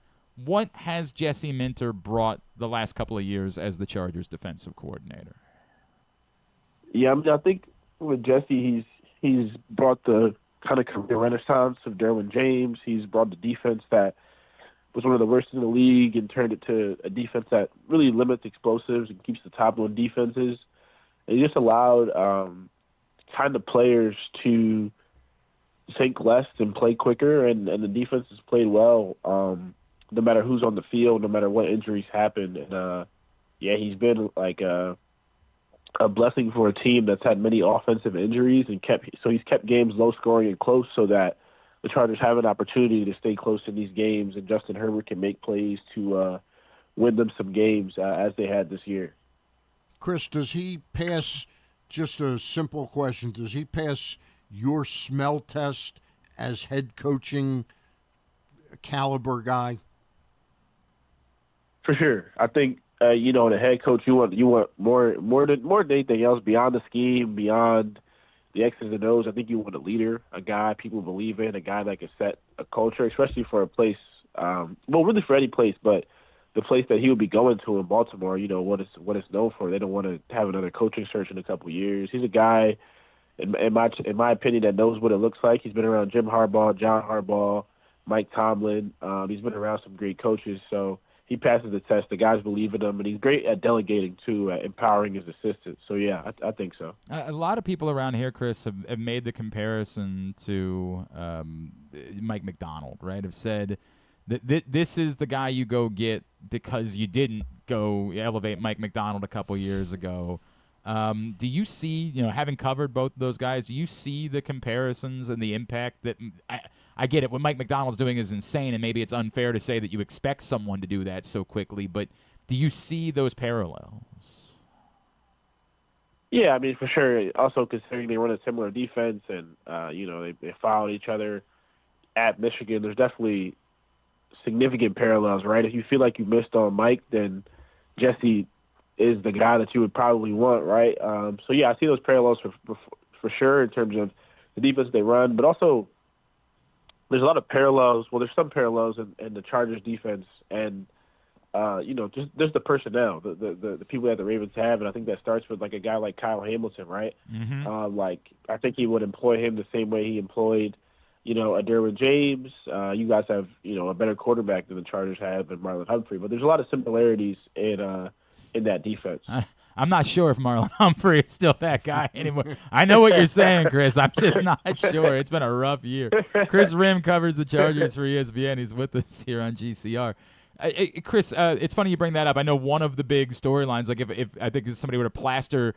what has Jesse Minter brought the last couple of years as the Chargers defensive coordinator? Yeah, I mean, I think with Jesse, he's brought the kind of career renaissance of Derwin James. He's brought the defense that was one of the worst in the league and turned it to a defense that really limits explosives and keeps the top one defenses. And he just allowed kind of players to think less and play quicker, and the defense has played well no matter who's on the field, no matter what injuries happen. And, yeah, he's been like a blessing for a team that's had many offensive injuries and he's kept games low scoring and close so that the Chargers have an opportunity to stay close in these games, and Justin Herbert can make plays to win them some games as they had this year. Kris, does he pass, just a simple question, does he pass your smell test as head coaching caliber guy? For sure. I think, the head coach, you want more than anything else beyond the scheme, beyond the X's and O's. I think you want a leader, a guy people believe in, a guy that can set a culture, especially for a place, really for any place, but the place that he would be going to in Baltimore, what it's known for. They don't want to have another coaching search in a couple of years. He's a guy, in my opinion, that knows what it looks like. He's been around Jim Harbaugh, John Harbaugh, Mike Tomlin. He's been around some great coaches, so he passes the test. The guys believe in him, and he's great at delegating too, empowering his assistants. So, yeah, I think so. A lot of people around here, Kris, have made the comparison to Mike McDonald, right? Have said that this is the guy you go get because you didn't go elevate Mike McDonald a couple years ago. Do you see, having covered both of those guys, do you see the comparisons and the impact that I get it. What Mike McDonald's doing is insane, and maybe it's unfair to say that you expect someone to do that so quickly, but do you see those parallels? Yeah, I mean, for sure. Also, considering they run a similar defense and, they followed each other at Michigan, there's definitely significant parallels, right? If you feel like you missed on Mike, then Jesse is the guy that you would probably want, right? So, yeah, I see those parallels for sure in terms of the defense they run, but also there's a lot of parallels. Well, there's some parallels in the Chargers defense, and just there's the personnel, the people that the Ravens have, and I think that starts with like a guy like Kyle Hamilton, right? Mm-hmm. I think he would employ him the same way he employed, a Derwin James. You guys have a better quarterback than the Chargers have, and Marlon Humphrey, but there's a lot of similarities in that defense. I'm not sure if Marlon Humphrey is still that guy anymore. I know what you're saying, Kris. I'm just not sure. It's been a rough year. Kris Rhim covers the Chargers for ESPN. He's with us here on GCR. Kris, it's funny you bring that up. I know one of the big storylines, like if I think if somebody were to plaster,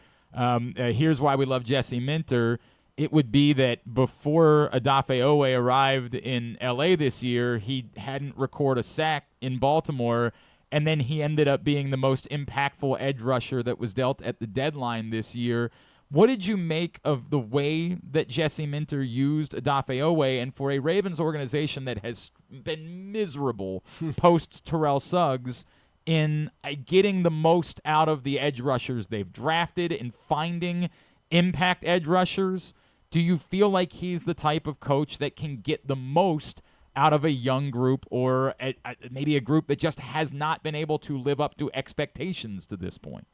here's why we love Jesse Minter, it would be that before Odafe Oweh arrived in L.A. this year, he hadn't recorded a sack in Baltimore, and then he ended up being the most impactful edge rusher that was dealt at the deadline this year. What did you make of the way that Jesse Minter used Odafe Oweh, and for a Ravens organization that has been miserable post-Terrell Suggs in getting the most out of the edge rushers they've drafted and finding impact edge rushers? Do you feel like he's the type of coach that can get the most out of a young group or maybe a group that just has not been able to live up to expectations to this point?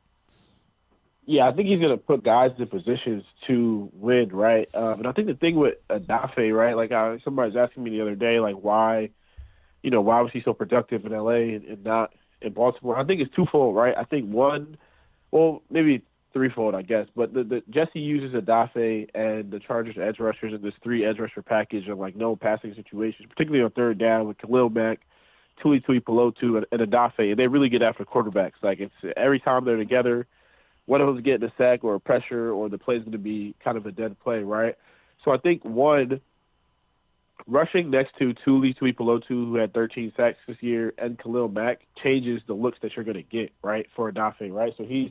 Yeah, I think he's going to put guys in positions to win, right? And I think the thing with Odafe, right, like somebody was asking me the other day, like why was he so productive in L.A. and not in Baltimore? I think it's twofold, right? I think one, well, maybe threefold, I guess, but the Jesse uses Odafe and the Chargers edge rushers in this 3 edge rusher package of like no passing situations, particularly on third down with Khalil Mack, Tuli Tuipulotu, and Odafe, and they really get after quarterbacks. Like it's every time they're together, one of them's getting a sack or a pressure or the play's going to be kind of a dead play, right? So I think, one, rushing next to Tuli Tuipulotu, who had 13 sacks this year, and Khalil Mack changes the looks that you're going to get, right, for Odafe, right? So he's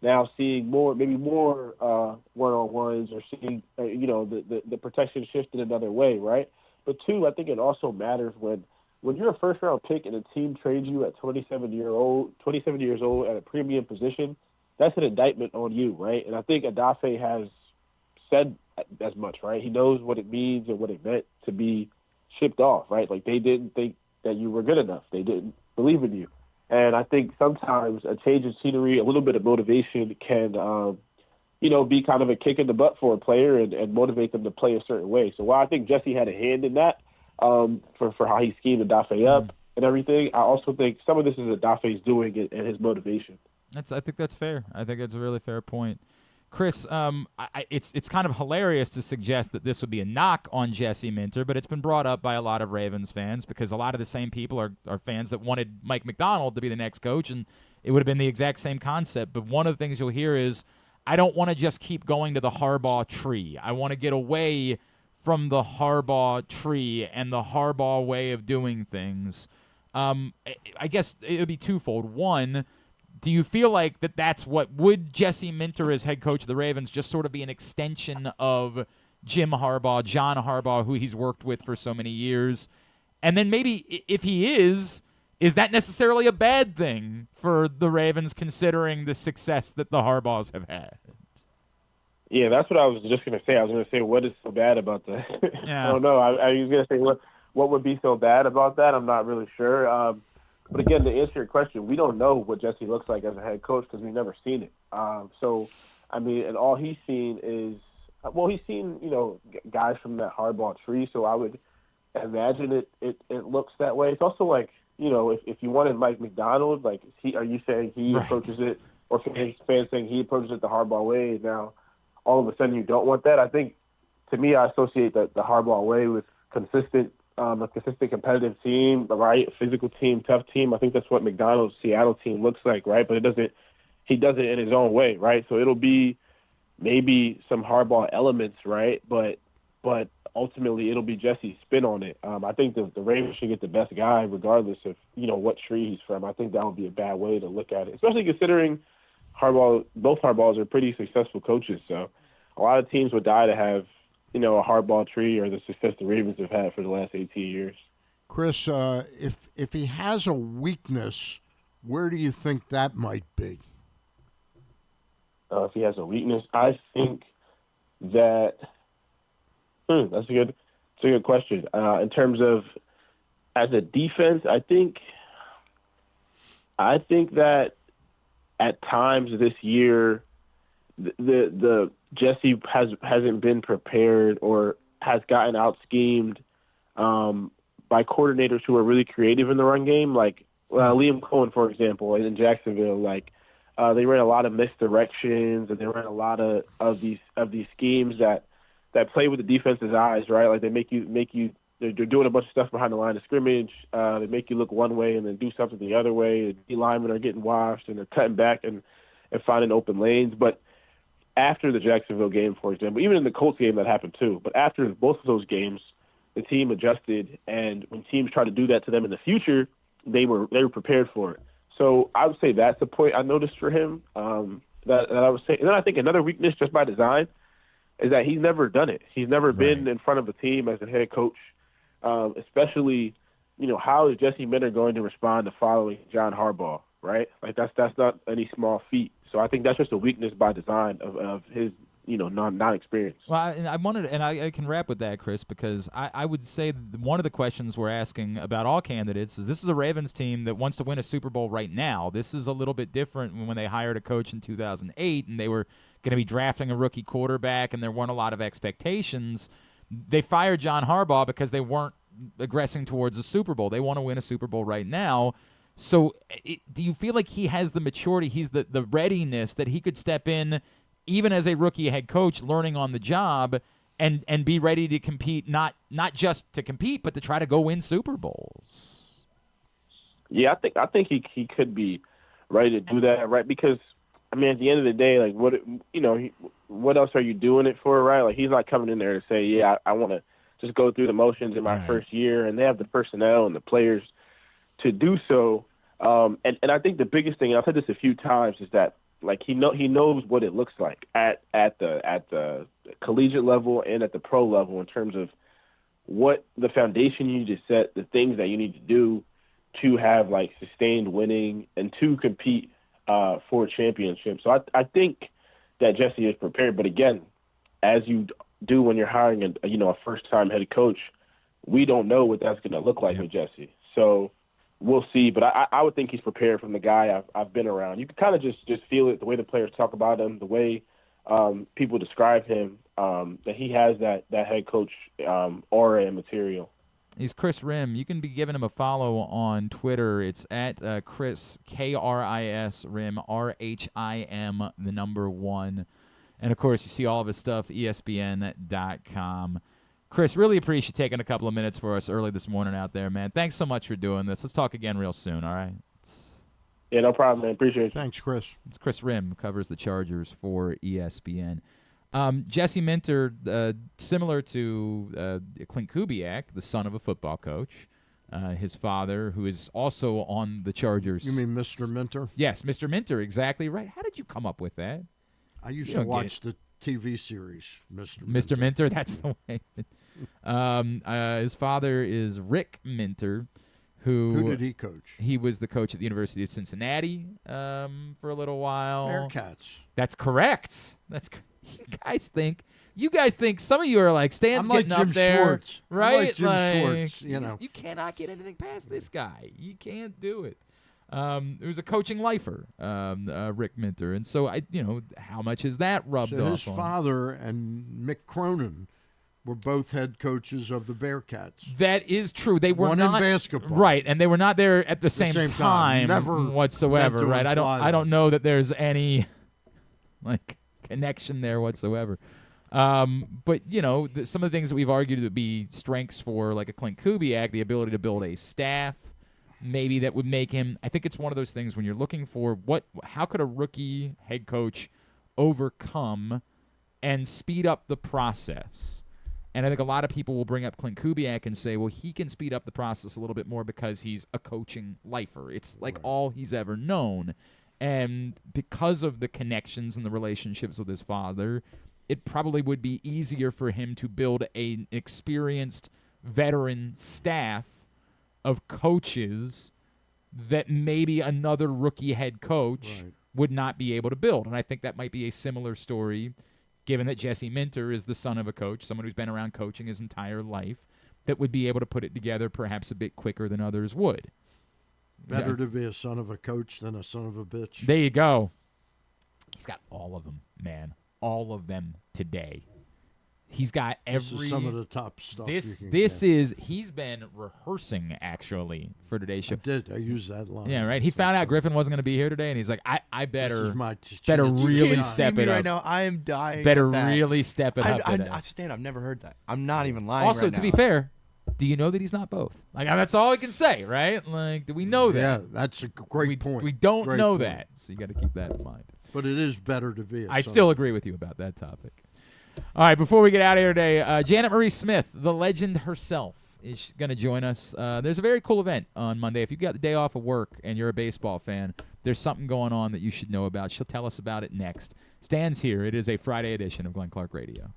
now seeing maybe more one-on-ones or seeing, the protection shifted another way, right? But 2, I think it also matters when when you're a first round pick and a team trades you at 27 years old at a premium position, that's an indictment on you, right? And I think Adafe has said as much, right? He knows what it means and what it meant to be shipped off, right? Like, they didn't think that you were good enough. They didn't believe in you. And I think sometimes a change in scenery, a little bit of motivation can, be kind of a kick in the butt for a player and motivate them to play a certain way. So while I think Jesse had a hand in that for how he schemed Adafe up and everything, I also think some of this is Adafe's doing it and his motivation. I think that's fair. I think it's a really fair point. Kris, it's kind of hilarious to suggest that this would be a knock on Jesse Minter, but it's been brought up by a lot of Ravens fans because a lot of the same people are fans that wanted Mike Macdonald to be the next coach, and it would have been the exact same concept. But one of the things you'll hear is, I don't want to just keep going to the Harbaugh tree. I want to get away from the Harbaugh tree and the Harbaugh way of doing things. I guess it would be twofold. One, do you feel like that's what would Jesse Minter as head coach of the Ravens just sort of be an extension of Jim Harbaugh, John Harbaugh, who he's worked with for so many years? And then maybe if he is that necessarily a bad thing for the Ravens considering the success that the Harbaughs have had? Yeah, that's what I was just going to say. I was going to say, what is so bad about that? Yeah. I don't know. I was going to say, what would be so bad about that? I'm not really sure. But again, to answer your question, we don't know what Jesse looks like as a head coach because we've never seen it. And all he's seen is, he's seen, guys from that Harbaugh tree. So I would imagine it looks that way. It's also like, if you wanted Mike Macdonald, like, are you saying he approaches it, or fans saying he approaches it the Harbaugh way? Now, all of a sudden you don't want that. I think, to me, I associate the Harbaugh way with a consistent competitive team, right? Physical team, tough team. I think that's what Macdonald's Seattle team looks like, right? But he does it in his own way, right? So it'll be maybe some Harbaugh elements, right? But ultimately it'll be Jesse's spin on it. I think the Ravens should get the best guy regardless of, what tree he's from. I think that would be a bad way to look at it, especially considering both Harbaughs are pretty successful coaches. So a lot of teams would die to have, a Harbaugh tree or the success the Ravens have had for the last 18 years. Kris, if he has a weakness, where do you think that might be? If he has a weakness, I think that that's a good question. In terms of as a defense, I think that at times this year, the Jesse hasn't been prepared or has gotten out schemed by coordinators who are really creative in the run game, like Liam Cohen, for example, in Jacksonville. Like they ran a lot of misdirections and they ran a lot of these schemes that play with the defense's eyes, right? Like they make you. They're doing a bunch of stuff behind the line of scrimmage. They make you look one way and then do something the other way. The D linemen are getting washed and they're cutting back and finding open lanes. But after the Jacksonville game, for example, even in the Colts game that happened too, but after both of those games, the team adjusted, and when teams try to do that to them in the future, they were prepared for it. So I would say that's the point I noticed for him. That I would say, and then I think another weakness just by design is that he's never done it. He's never been in front of a team as a head coach, especially, how is Jesse Minter going to respond to following John Harbaugh, right? Like that's not any small feat. So I think that's just a weakness by design of his, non-experience. Well, I can wrap with that, Kris, because I would say one of the questions we're asking about all candidates is this is a Ravens team that wants to win a Super Bowl right now. This is a little bit different when they hired a coach in 2008 and they were going to be drafting a rookie quarterback and there weren't a lot of expectations. They fired John Harbaugh because they weren't aggressing towards a Super Bowl. They want to win a Super Bowl right now. So do you feel like he has the maturity, he's the readiness that he could step in even as a rookie head coach learning on the job and be ready to compete, not just to compete, but to try to go win Super Bowls? Yeah, I think he could be ready to do that, right? Because, at the end of the day, like, what else are you doing it for, right? Like, he's not coming in there to say, yeah, I want to just go through the motions in my first year, and they have the personnel and the players to do so. And I think the biggest thing, and I've said this a few times, is that like he knows what it looks like at the collegiate level and at the pro level in terms of what the foundation you need to set, the things that you need to do to have like sustained winning and to compete for a championship. So I think that Jesse is prepared. But again, as you do when you're hiring a first-time head coach, we don't know what that's going to look like with Jesse. So we'll see. But I would think he's prepared from the guy I've been around. You can kind of just feel it, the way the players talk about him, the way people describe him, that he has that head coach aura and material. He's Kris Rhim. You can be giving him a follow on Twitter. It's at Kris, K-R-I-S, Rhim, R-H-I-M, the number 1. And, of course, you see all of his stuff, ESPN.com. Kris, really appreciate you taking a couple of minutes for us early this morning out there, man. Thanks so much for doing this. Let's talk again real soon, all right? Yeah, no problem, man. Appreciate it. Thanks, Kris. It's Kris Rhim, covers the Chargers for ESPN. Jesse Minter, similar to Clint Kubiak, the son of a football coach, his father, who is also on the Chargers. You mean Mr. Minter? Yes, Mr. Minter, exactly right. How did you come up with that? I used to watch the TV series, Mr. Minter, that's the way. His father is Rick Minter, who did he coach? He was the coach at the University of Cincinnati for a little while. Bearcats. That's correct. You guys think some of you are like Stan's getting Jim up there, Schwartz. right? I'm like Jim Schwartz, you cannot get anything past this guy. You can't do it. It was a coaching lifer, Rick Minter, and so how much has that rubbed off? His father and Mick Cronin were both head coaches of the Bearcats. That is true. They were One not in basketball, right? And they were not there at the same time Never whatsoever, meant to right? imply I don't know that there's any connection there whatsoever. But some of the things that we've argued would be strengths for like a Clint Kubiak, the ability to build a staff, maybe that would make him. I think it's one of those things when you're looking for how could a rookie head coach overcome and speed up the process. And I think a lot of people will bring up Clint Kubiak and say, well, he can speed up the process a little bit more because he's a coaching lifer. It's like all he's ever known. And because of the connections and the relationships with his father, it probably would be easier for him to build an experienced veteran staff of coaches that maybe another rookie head coach would not be able to build. And I think that might be a similar story, given that Jesse Minter is the son of a coach, someone who's been around coaching his entire life, that would be able to put it together perhaps a bit quicker than others would. Better to be a son of a coach than a son of a bitch. There you go. He's got all of them, man. All of them today. He's got every. This is some of the top stuff. He's been rehearsing actually for today's show. I used that line. Yeah, right. He found out Griffin wasn't going to be here today, and he's like, I better You really can't step see me it right up. now. I am dying. Better at that. really step it up. Stan, I've never heard that. I'm not even lying. Also, right to now. be fair, do you know that he's not both? Like, that's all I can say, right? Like, do we know that? Yeah, that's a great point. We don't Great know point. that, so you got to keep that in mind. But it is better to be. I still agree with you about that topic. All right, before we get out of here today, Janet Marie Smith, the legend herself, is going to join us. There's a very cool event on Monday. If you've got the day off of work and you're a baseball fan, there's something going on that you should know about. She'll tell us about it next. Stan's here. It is a Friday edition of Glenn Clark Radio.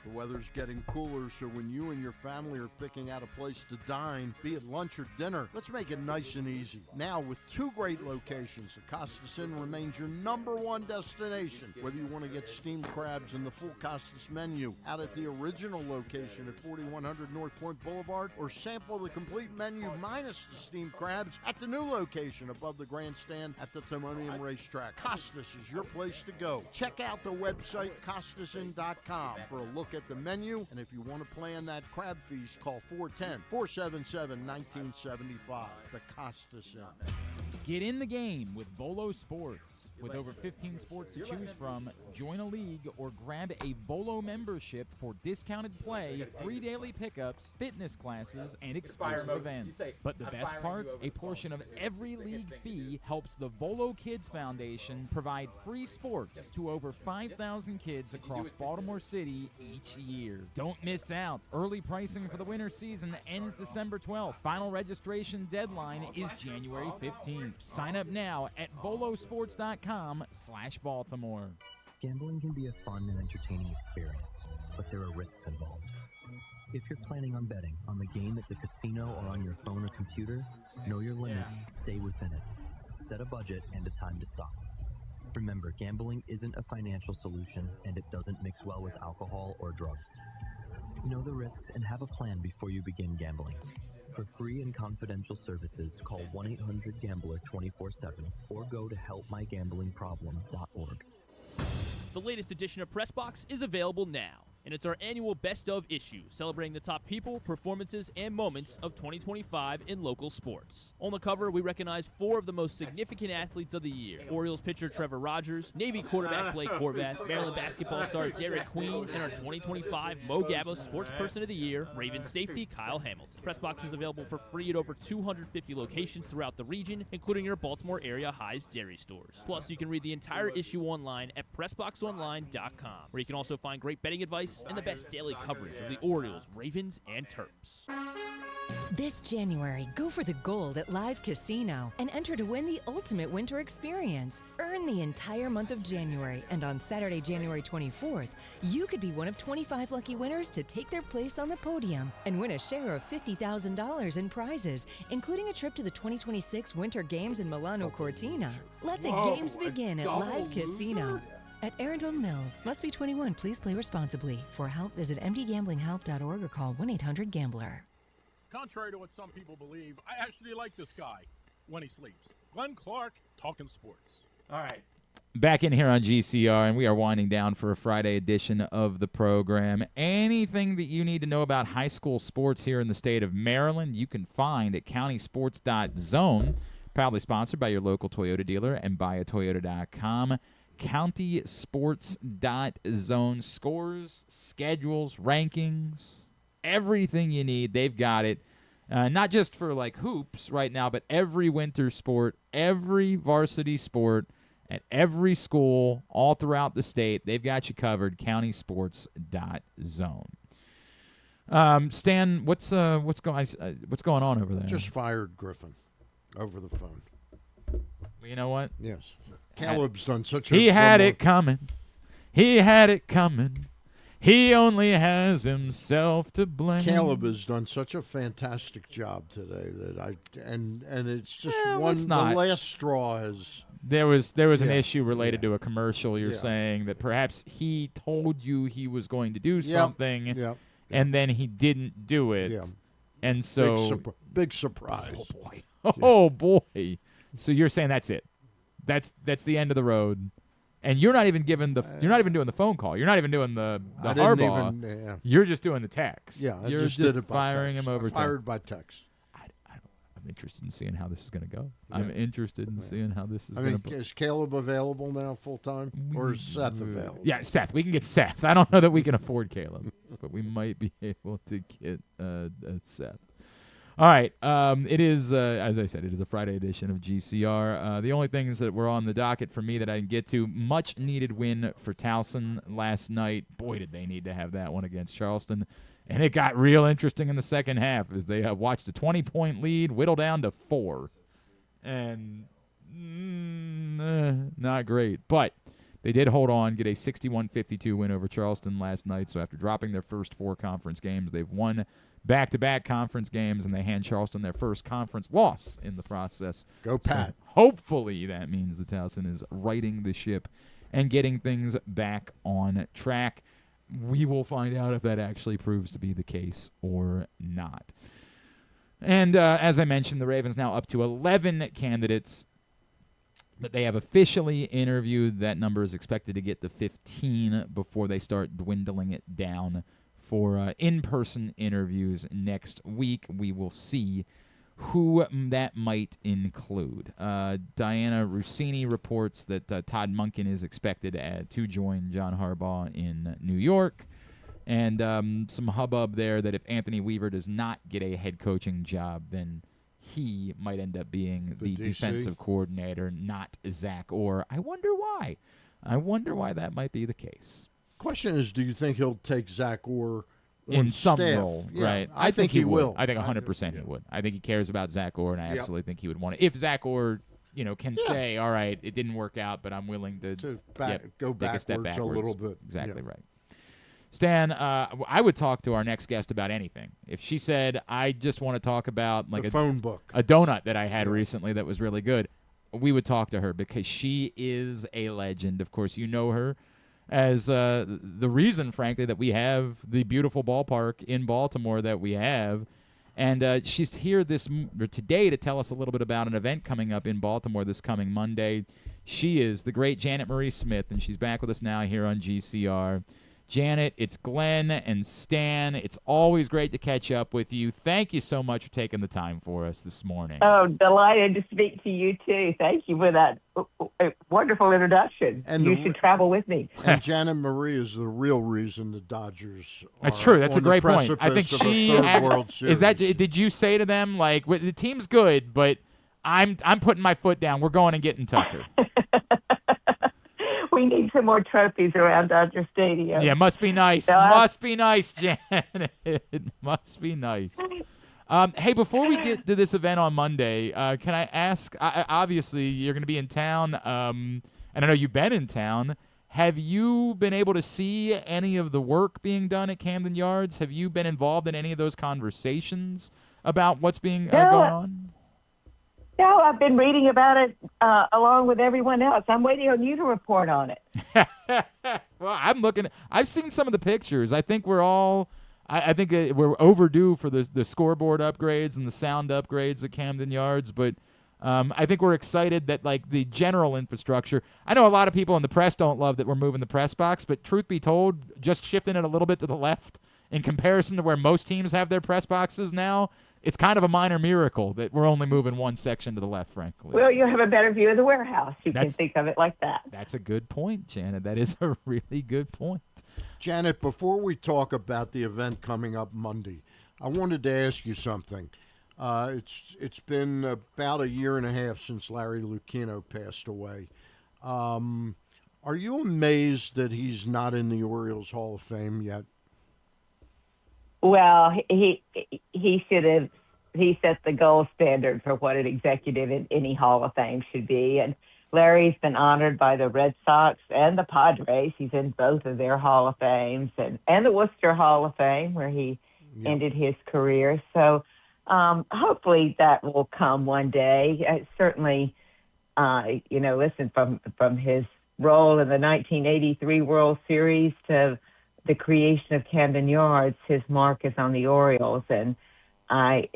The weather's getting cooler, so when you and your family are picking out a place to dine, be it lunch or dinner, let's make it nice and easy. Now, with 2 great locations, the Costas Inn remains your #1 destination. Whether you want to get steamed crabs and the full Costas menu out at the original location at 4100 North Point Boulevard, or sample the complete menu minus the steamed crabs at the new location above the grandstand at the Timonium Racetrack. Costas is your place to go. Check out the website, CostasInn.com, for a look at the menu, and if you want to plan that crab feast, call 410-477-1975. The Costas Inn. Get in the game with Volo Sports. With over 15 sports to choose from, join a league or grab a Volo membership for discounted play, free daily pickups, fitness classes, and exclusive events. But the best part, a portion of every league fee helps the Volo Kids Foundation provide free sports to over 5,000 kids across Baltimore City each year. Don't miss out. Early pricing for the winter season ends December 12th. Final registration deadline is January 15th. Sign up now at volosports.com/Baltimore. Gambling can be a fun and entertaining experience, but there are risks involved. If you're planning on betting on the game at the casino or on your phone or computer, know your limit, stay within it. Set a budget and a time to stop. Remember, gambling isn't a financial solution, and it doesn't mix well with alcohol or drugs. Know the risks and have a plan before you begin gambling. For free and confidential services, call 1-800-GAMBLER 24/7 or go to helpmygamblingproblem.org. The latest edition of Pressbox is available now, and it's our annual Best of issue, celebrating the top people, performances, and moments of 2025 in local sports. On the cover, we recognize 4 of the most significant athletes of the year: Orioles pitcher Trevor Rogers, Navy quarterback Blake Horvath, Maryland basketball star Derek Queen, and our 2025 Mo Gabba Sports Person of the Year, Ravens safety Kyle Hamilton. Pressbox is available for free at over 250 locations throughout the region, including your Baltimore area High's Dairy stores. Plus, you can read the entire issue online at PressBoxOnline.com, where you can also find great betting advice and the best daily coverage of the Orioles, Ravens, and Terps. This January, go for the gold at Live Casino and enter to win the ultimate winter experience. Earn the entire month of January, and on Saturday, January 24th, you could be one of 25 lucky winners to take their place on the podium and win a share of $50,000 in prizes, including a trip to the 2026 Winter Games in Milano Cortina. Let the games begin at Live Casino. At Arundel Mills. Must be 21. Please play responsibly. For help, visit mdgamblinghelp.org or call 1-800-GAMBLER. Contrary to what some people believe, I actually like this guy when he sleeps. Glenn Clark, talking sports. All right. Back in here on GCR, and we are winding down for a Friday edition of the program. Anything that you need to know about high school sports here in the state of Maryland, you can find at countysports.zone, proudly sponsored by your local Toyota dealer and buyatoyota.com. countysports.zone. Scores, schedules, rankings, everything you need. They've got it. Not just for like hoops right now, but every winter sport, every varsity sport at every school all throughout the state. They've got you covered. countysports.zone. Stan, what's going on over there? Just fired Griffin over the phone. Well, you know what? Yes. Caleb's done such a... He had it coming. He had it coming. He only has himself to blame. Caleb has done such a fantastic job today that and it's just the last straw is... There was an issue related to a commercial. You're saying that perhaps he told you he was going to do something, and then he didn't do it. Yeah. And so... Big surprise. Oh, boy. Oh, boy. So you're saying that's it. That's the end of the road, and you're not even doing the phone call. You're not even doing the Harbaugh. You're just doing the text. Yeah, you're just did it by firing text. him over. Fired by text. I'm interested in seeing how this is going to go. Yeah. I'm interested in seeing how this is going to. Is Caleb available now full time, or is Seth available? Yeah, Seth. We can get Seth. I don't know that we can afford Caleb, but we might be able to get Seth. All right. It is, as I said, it is a Friday edition of GCR. The only things that were on the docket for me that I didn't get to, much needed win for Towson last night. Boy, did they need to have that one against Charleston. And it got real interesting in the second half as they watched a 20-point lead whittle down to 4. And not great. But they did hold on, get a 61-52 win over Charleston last night. So after dropping their first 4 conference games, they've won back-to-back conference games, and they hand Charleston their first conference loss in the process. Go Pat. So hopefully that means the Towson is righting the ship and getting things back on track. We will find out if that actually proves to be the case or not. And as I mentioned, the Ravens now up to 11 candidates that they have officially interviewed. That number is expected to get to 15 before they start dwindling it down for in-person interviews next week. We will see who that might include. Diana Rossini reports that Todd Monken is expected to join John Harbaugh in New York. And some hubbub there that if Anthony Weaver does not get a head coaching job, then he might end up being the defensive coordinator, not Zach Orr. I wonder why. I wonder why that might be the case. Question is, do you think he'll take Zach Orr in some staff? role, Yeah, right? I think he will. I think 100% he would. I think he cares about Zach Orr, and I absolutely think he would want it. If Zach Orr, can say, all right, it didn't work out, but I'm willing to go take a step backwards a little bit. Exactly right. Stan, I would talk to our next guest about anything. If she said, I just want to talk about like the phone book, a donut that I had recently that was really good, we would talk to her because she is a legend. Of course, you know her as the reason, frankly, that we have the beautiful ballpark in Baltimore that we have. And she's here today to tell us a little bit about an event coming up in Baltimore this coming Monday. She is the great Janet Marie Smith, and she's back with us now here on GCR. Janet, it's Glenn and Stan. It's always great to catch up with you. Thank you so much for taking the time for us this morning. Oh, delighted to speak to you, too. Thank you for that wonderful introduction. And you should travel with me. And Janet Marie is the real reason the Dodgers That's true. That's a great point. I think she World Series. Is that. Did you say to them, like, the team's good, but I'm putting my foot down. We're going and getting Tucker. We need some more trophies around Dodger Stadium. Yeah, must be nice. Must be nice, Janet. It must be nice. Hey, before we get to this event on Monday, can I ask, obviously you're going to be in town, and I know you've been in town. Have you been able to see any of the work being done at Camden Yards? Have you been involved in any of those conversations about what's being going on? No, I've been reading about it along with everyone else. I'm waiting on you to report on it. Well, I've seen some of the pictures. I think we're all I think we're overdue for the scoreboard upgrades and the sound upgrades at Camden Yards, but I think we're excited that, like, the general infrastructure. I know a lot of people in the press don't love that we're moving the press box, but truth be told, just shifting it a little bit to the left in comparison to where most teams have their press boxes now, it's kind of a minor miracle that we're only moving one section to the left, frankly. Well, you have a better view of the warehouse. You can think of it like that. That's a good point, Janet. That is a really good point. Janet, before we talk about the event coming up Monday, I wanted to ask you something. It's been about a year and a half since Larry Lucchino passed away. Are you amazed that he's not in the Orioles Hall of Fame yet? Well, he should have. He set the gold standard for what an executive in any Hall of Fame should be. And Larry's been honored by the Red Sox and the Padres. He's in both of their Hall of Fames and the Worcester Hall of Fame, where he ended his career. So hopefully that will come one day. Certainly, listen, from his role in the 1983 World Series to the creation of Camden Yards, his mark is on the Orioles. And I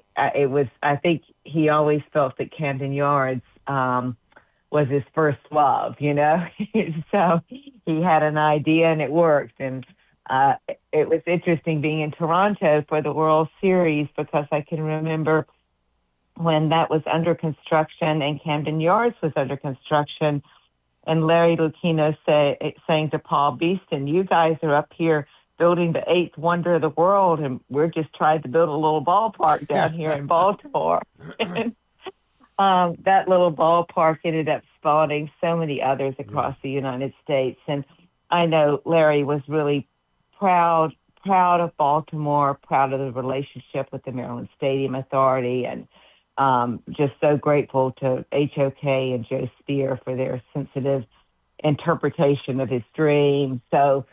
think he always felt that Camden Yards was his first love, so he had an idea and it worked. And it was interesting being in Toronto for the World Series, because I can remember when that was under construction and Camden Yards was under construction, and Larry Lucchino saying to Paul Beeston, "You guys are up here building the eighth wonder of the world, and we're just trying to build a little ballpark down here in Baltimore." And that little ballpark ended up spawning so many others across the United States. And I know Larry was really proud of Baltimore, proud of the relationship with the Maryland Stadium Authority, and just so grateful to HOK and Joe Spear for their sensitive interpretation of his dream. So,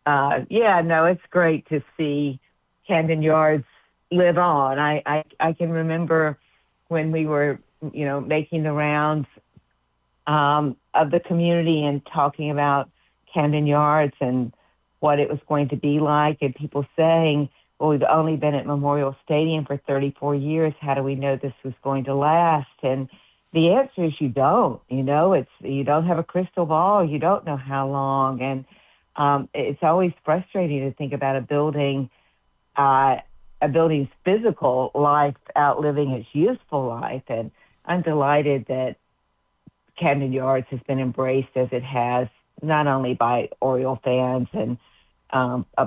it's great to see Camden Yards live on. I can remember when we were, making the rounds of the community and talking about Camden Yards and what it was going to be like, and people saying, "Well, we've only been at Memorial Stadium for 34 years. How do we know this was going to last?" And the answer is you don't. You don't have a crystal ball. You don't know how long. And it's always frustrating to think about a building's physical life outliving its useful life. And I'm delighted that Camden Yards has been embraced as it has, not only by Oriole fans and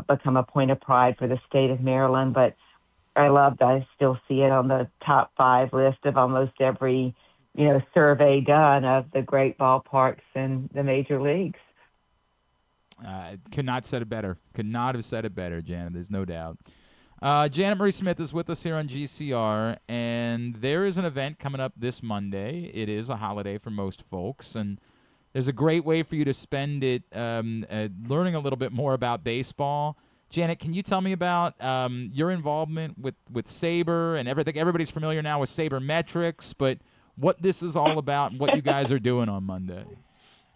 become a point of pride for the state of Maryland, but I still see it on the top 5 list of almost every, survey done of the great ballparks in the major leagues. Could not have said it better. Could not have said it better, Janet. There's no doubt. Janet Marie Smith is with us here on GCR, and there is an event coming up this Monday. It is a holiday for most folks, and there's a great way for you to spend it learning a little bit more about baseball, Janet, can you tell me about your involvement with SABR and everything? Everybody's familiar now with SABR metrics, but what this is all about and what you guys are doing on Monday.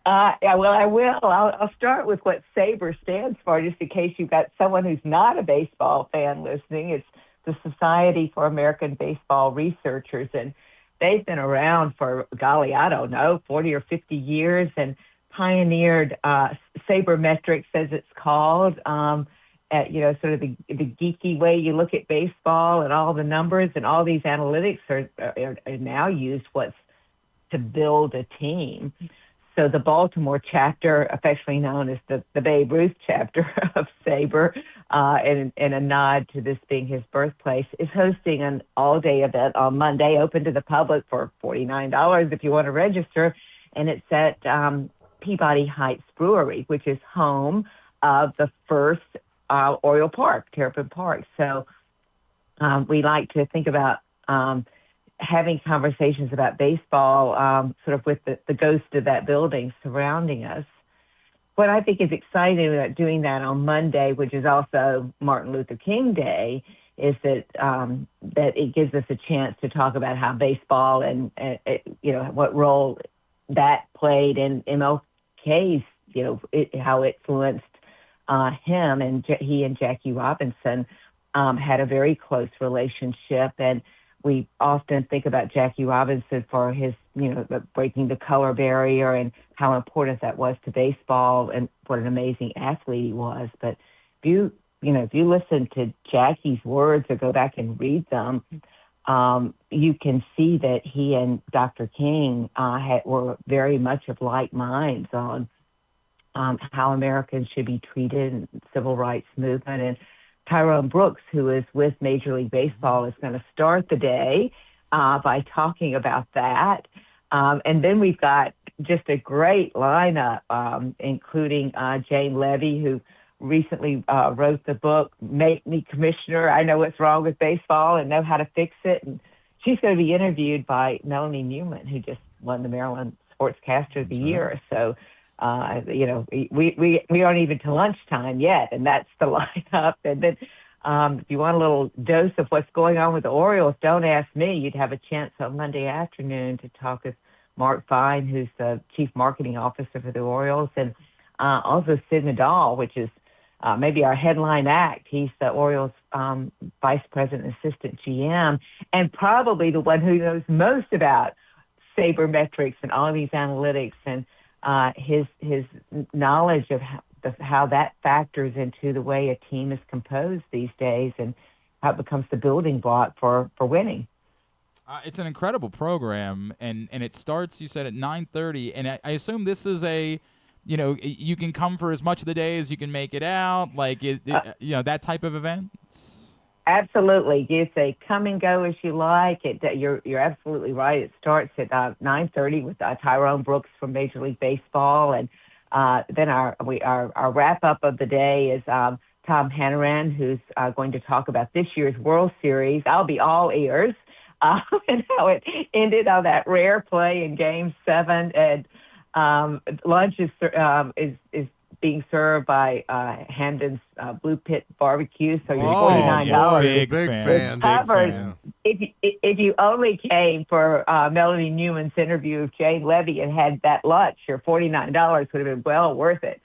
Yeah, well, I will. I'll start with what SABR stands for, just in case you've got someone who's not a baseball fan listening. It's the Society for American Baseball Researchers, and they've been around for, golly, I don't know, 40 or 50 years, and pioneered SABR metrics, as it's called, sort of the geeky way you look at baseball and all the numbers and all these analytics are now used to build a team. So the Baltimore chapter, affectionately known as the Babe Ruth chapter of SABR, and a nod to this being his birthplace, is hosting an all-day event on Monday, open to the public for $49 if you want to register, and it's at Peabody Heights Brewery, which is home of the first Oriole Park, Terrapin Park. So we like to think about having conversations about baseball sort of with the ghost of that building surrounding us. What I think is exciting about doing that on Monday, which is also Martin Luther King Day, is that it gives us a chance to talk about how baseball and what role that played in MLK's, how it influenced him, and he and Jackie Robinson had a very close relationship, and we often think about Jackie Robinson for his, breaking the color barrier and how important that was to baseball and what an amazing athlete he was. But if you listen to Jackie's words or go back and read them, you can see that he and Dr. King were very much of like minds on how Americans should be treated in the civil rights movement. And Tyrone Brooks, who is with Major League Baseball, is going to start the day by talking about that. And then we've got just a great lineup, including Jane Levy, who recently wrote the book, Make Me Commissioner, I Know What's Wrong with Baseball and Know How to Fix It. And she's going to be interviewed by Melanie Newman, who just won the Maryland Sportscaster of the Year. So, we aren't even to lunchtime yet, and that's the lineup. And then if you want a little dose of what's going on with the Orioles, don't ask me. You'd have a chance on Monday afternoon to talk with Mark Fine, who's the Chief Marketing Officer for the Orioles, and also Sid Nadal, which is maybe our headline act. He's the Orioles Vice President, Assistant GM, and probably the one who knows most about SABR metrics and all these analytics, and his knowledge of how that factors into the way a team is composed these days and how it becomes the building block for winning. It's an incredible program, and it starts, you said, at 9:30, and I assume this is you can come for as much of the day as you can make it out, that type of event? Absolutely. It's a come and go as you like. You're absolutely right. It starts at 9:30 with Tyrone Brooks from Major League Baseball, and then our wrap up of the day is Tom Hannaran, who's going to talk about this year's World Series. I'll be all ears, and how it ended on that rare play in Game 7, and lunch is being served by Hamden's Blue Pit Barbecue. So you're $49. Big fan. Covered. If you only came for Melanie Newman's interview with Jane Levy and had that lunch, your $49 would have been well worth it.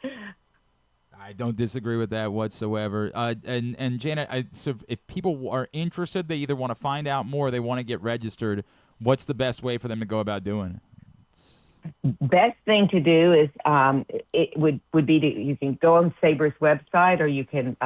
I don't disagree with that whatsoever. And Janet, so if people are interested, they either want to find out more, or they want to get registered, what's the best way for them to go about doing it? Best thing to do is it would be you can go on SABR's website, or you can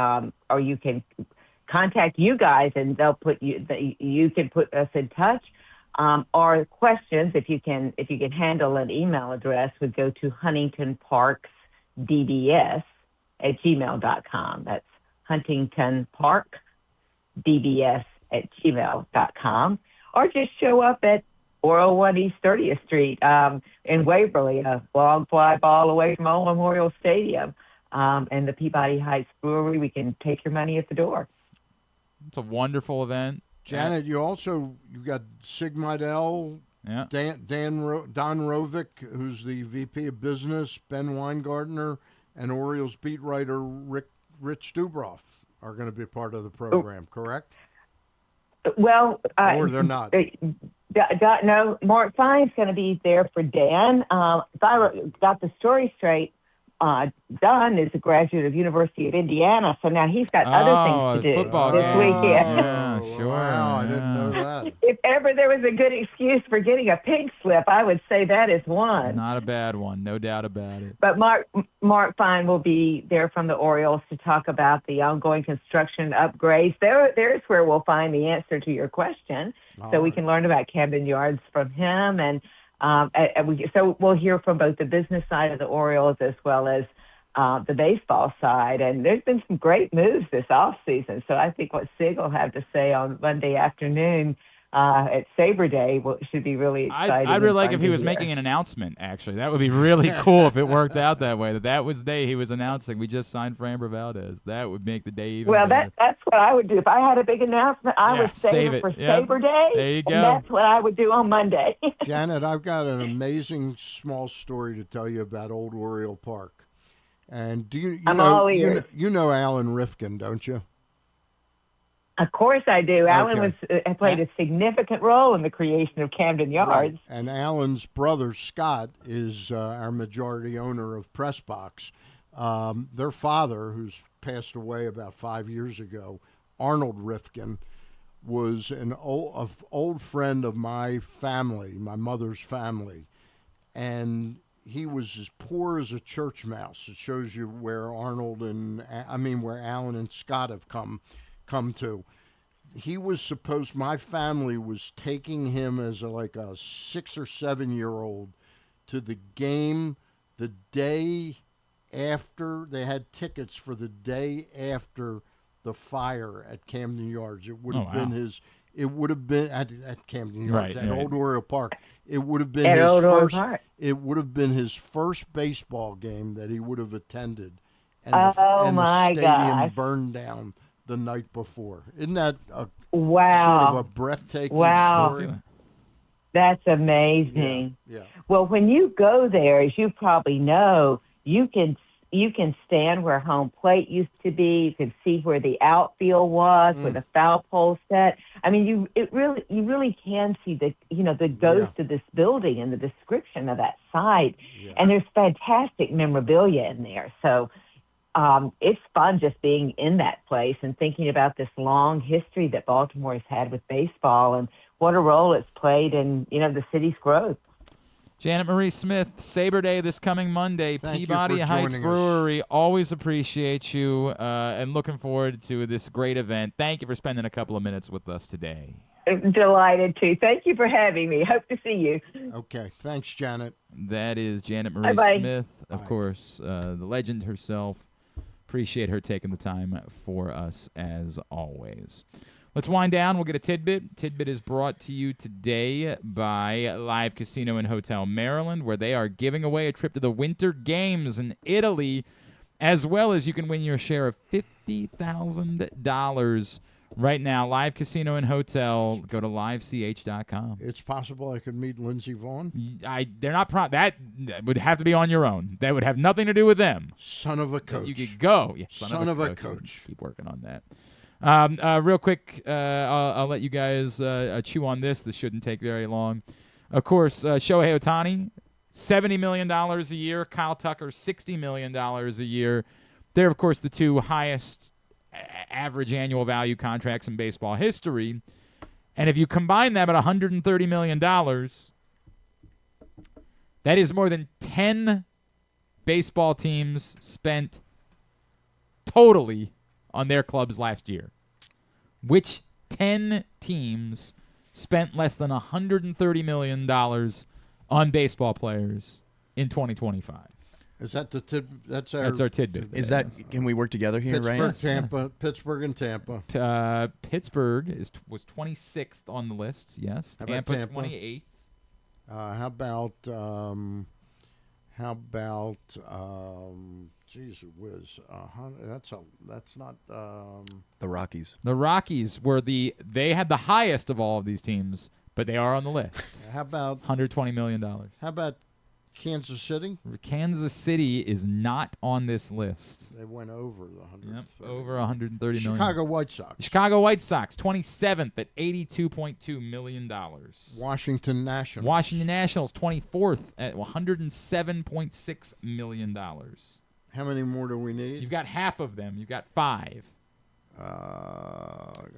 contact you guys, and they'll put you can put us in touch. Or questions, if you can handle an email address, would go to huntingtonparksdbs@gmail.com. That's huntingtonparkdbs@gmail.com. Or just show up at 401 East 30th Street in Waverly, a long fly ball away from Old Memorial Stadium, and the Peabody Heights Brewery. We can take your money at the door. It's a wonderful event. Janet, you got Sig Meidel, Don Rovick, who's the VP of Business, Ben Weingartner, and Orioles beat writer Rich Dubroff. are going to be part of the program, correct? Well, or they're not. No, Mark Fine's going to be there for Dan. If I got the story straight, Don is a graduate of University of Indiana, so now he's got other things to do football this game. weekend. Yeah, sure. Wow, I didn't know that. If ever there was a good excuse for getting a pink slip, I would say that is one. Not a bad one, no doubt about it. But Mark Fine will be there from the Orioles to talk about the ongoing construction upgrades. There's where we'll find the answer to your question, so we can learn about Camden Yards from him, and so we'll hear from both the business side of the Orioles as well as the baseball side. And there's been some great moves this offseason. So I think what Sig will have to say on Monday afternoon at SABR Day should be really exciting. I'd really like if he was making an announcement, actually. That would be really cool if it worked out that way, that was the day he was announcing, we just signed Framber Valdez. That would make the day even better. That's what I would do. If I had a big announcement, I would save it for SABR Day. There you go. And that's what I would do on Monday. Janet, I've got an amazing small story to tell you about Old Oriole Park. And do you know Alan Rifkin, don't you? Of course I do. Alan played a significant role in the creation of Camden Yards. Right. And Alan's brother, Scott, is our majority owner of Pressbox. Their father, who's passed away about 5 years ago, Arnold Rifkin, was an old friend of my family, my mother's family. And he was as poor as a church mouse. It shows you where where Alan and Scott have come to. He was my family was taking him as a 6 or 7 year old to the game the day after. They had tickets for the day after the fire at Camden Yards. It would have been his. It would have been at Camden Yards, at Old Oriole Park. It would have been his first. It would have been his first baseball game that he would have attended, and the stadium burned down the night before. Isn't that sort of a breathtaking story? That's amazing. Yeah. Well, when you go there, as you probably know, you can stand where home plate used to be. You can see where the outfield was, where the foul pole set. I mean, you really can see the ghost of this building and the description of that site. Yeah. And there's fantastic memorabilia in there. So it's fun just being in that place and thinking about this long history that Baltimore has had with baseball and what a role it's played in, the city's growth. Janet Marie Smith, SABR Day this coming Monday, Peabody Heights Brewery. Always appreciate you and looking forward to this great event. Thank you for spending a couple of minutes with us today. Delighted to. Thank you for having me. Hope to see you. Okay. Thanks, Janet. That is Janet Marie Bye-bye. Smith, of course, the legend herself. Appreciate her taking the time for us as always. Let's wind down. We'll get a tidbit. Tidbit is brought to you today by Live Casino and Hotel Maryland, where they are giving away a trip to the Winter Games in Italy, as well as you can win your share of $50,000 right now. Live Casino and Hotel. Go to livech.com. It's possible I could meet Lindsey Vaughn. They're not that would have to be on your own. That would have nothing to do with them. Son of a coach. You could go. Yeah, son of a coach. Keep working on that. Real quick, I'll let you guys chew on this. This shouldn't take very long. Of course, Shohei Ohtani, $70 million a year. Kyle Tucker, $60 million a year. They're, of course, the two highest average annual value contracts in baseball history. And if you combine them at $130 million, that is more than 10 baseball teams spent totally on their clubs last year. Which 10 teams spent less than $130 million on baseball players in 2025? Is that that's our tidbit. Is that, can we work together here, Pittsburgh, right? Tampa, yes. Pittsburgh and Tampa. Pittsburgh was 26th on the list. Yes. Tampa 28th. How about geez whiz, that's not the Rockies. The Rockies they had the highest of all of these teams, but they are on the list. How about $120 million? How about Kansas City? Kansas City is not on this list. They went over the 130. Yep, over 130 million. Chicago White Sox. Chicago White Sox, 27th at $82.2 million. Washington Nationals. Washington Nationals, 24th at $107.6 million. How many more do we need? You've got half of them. You've got 5. I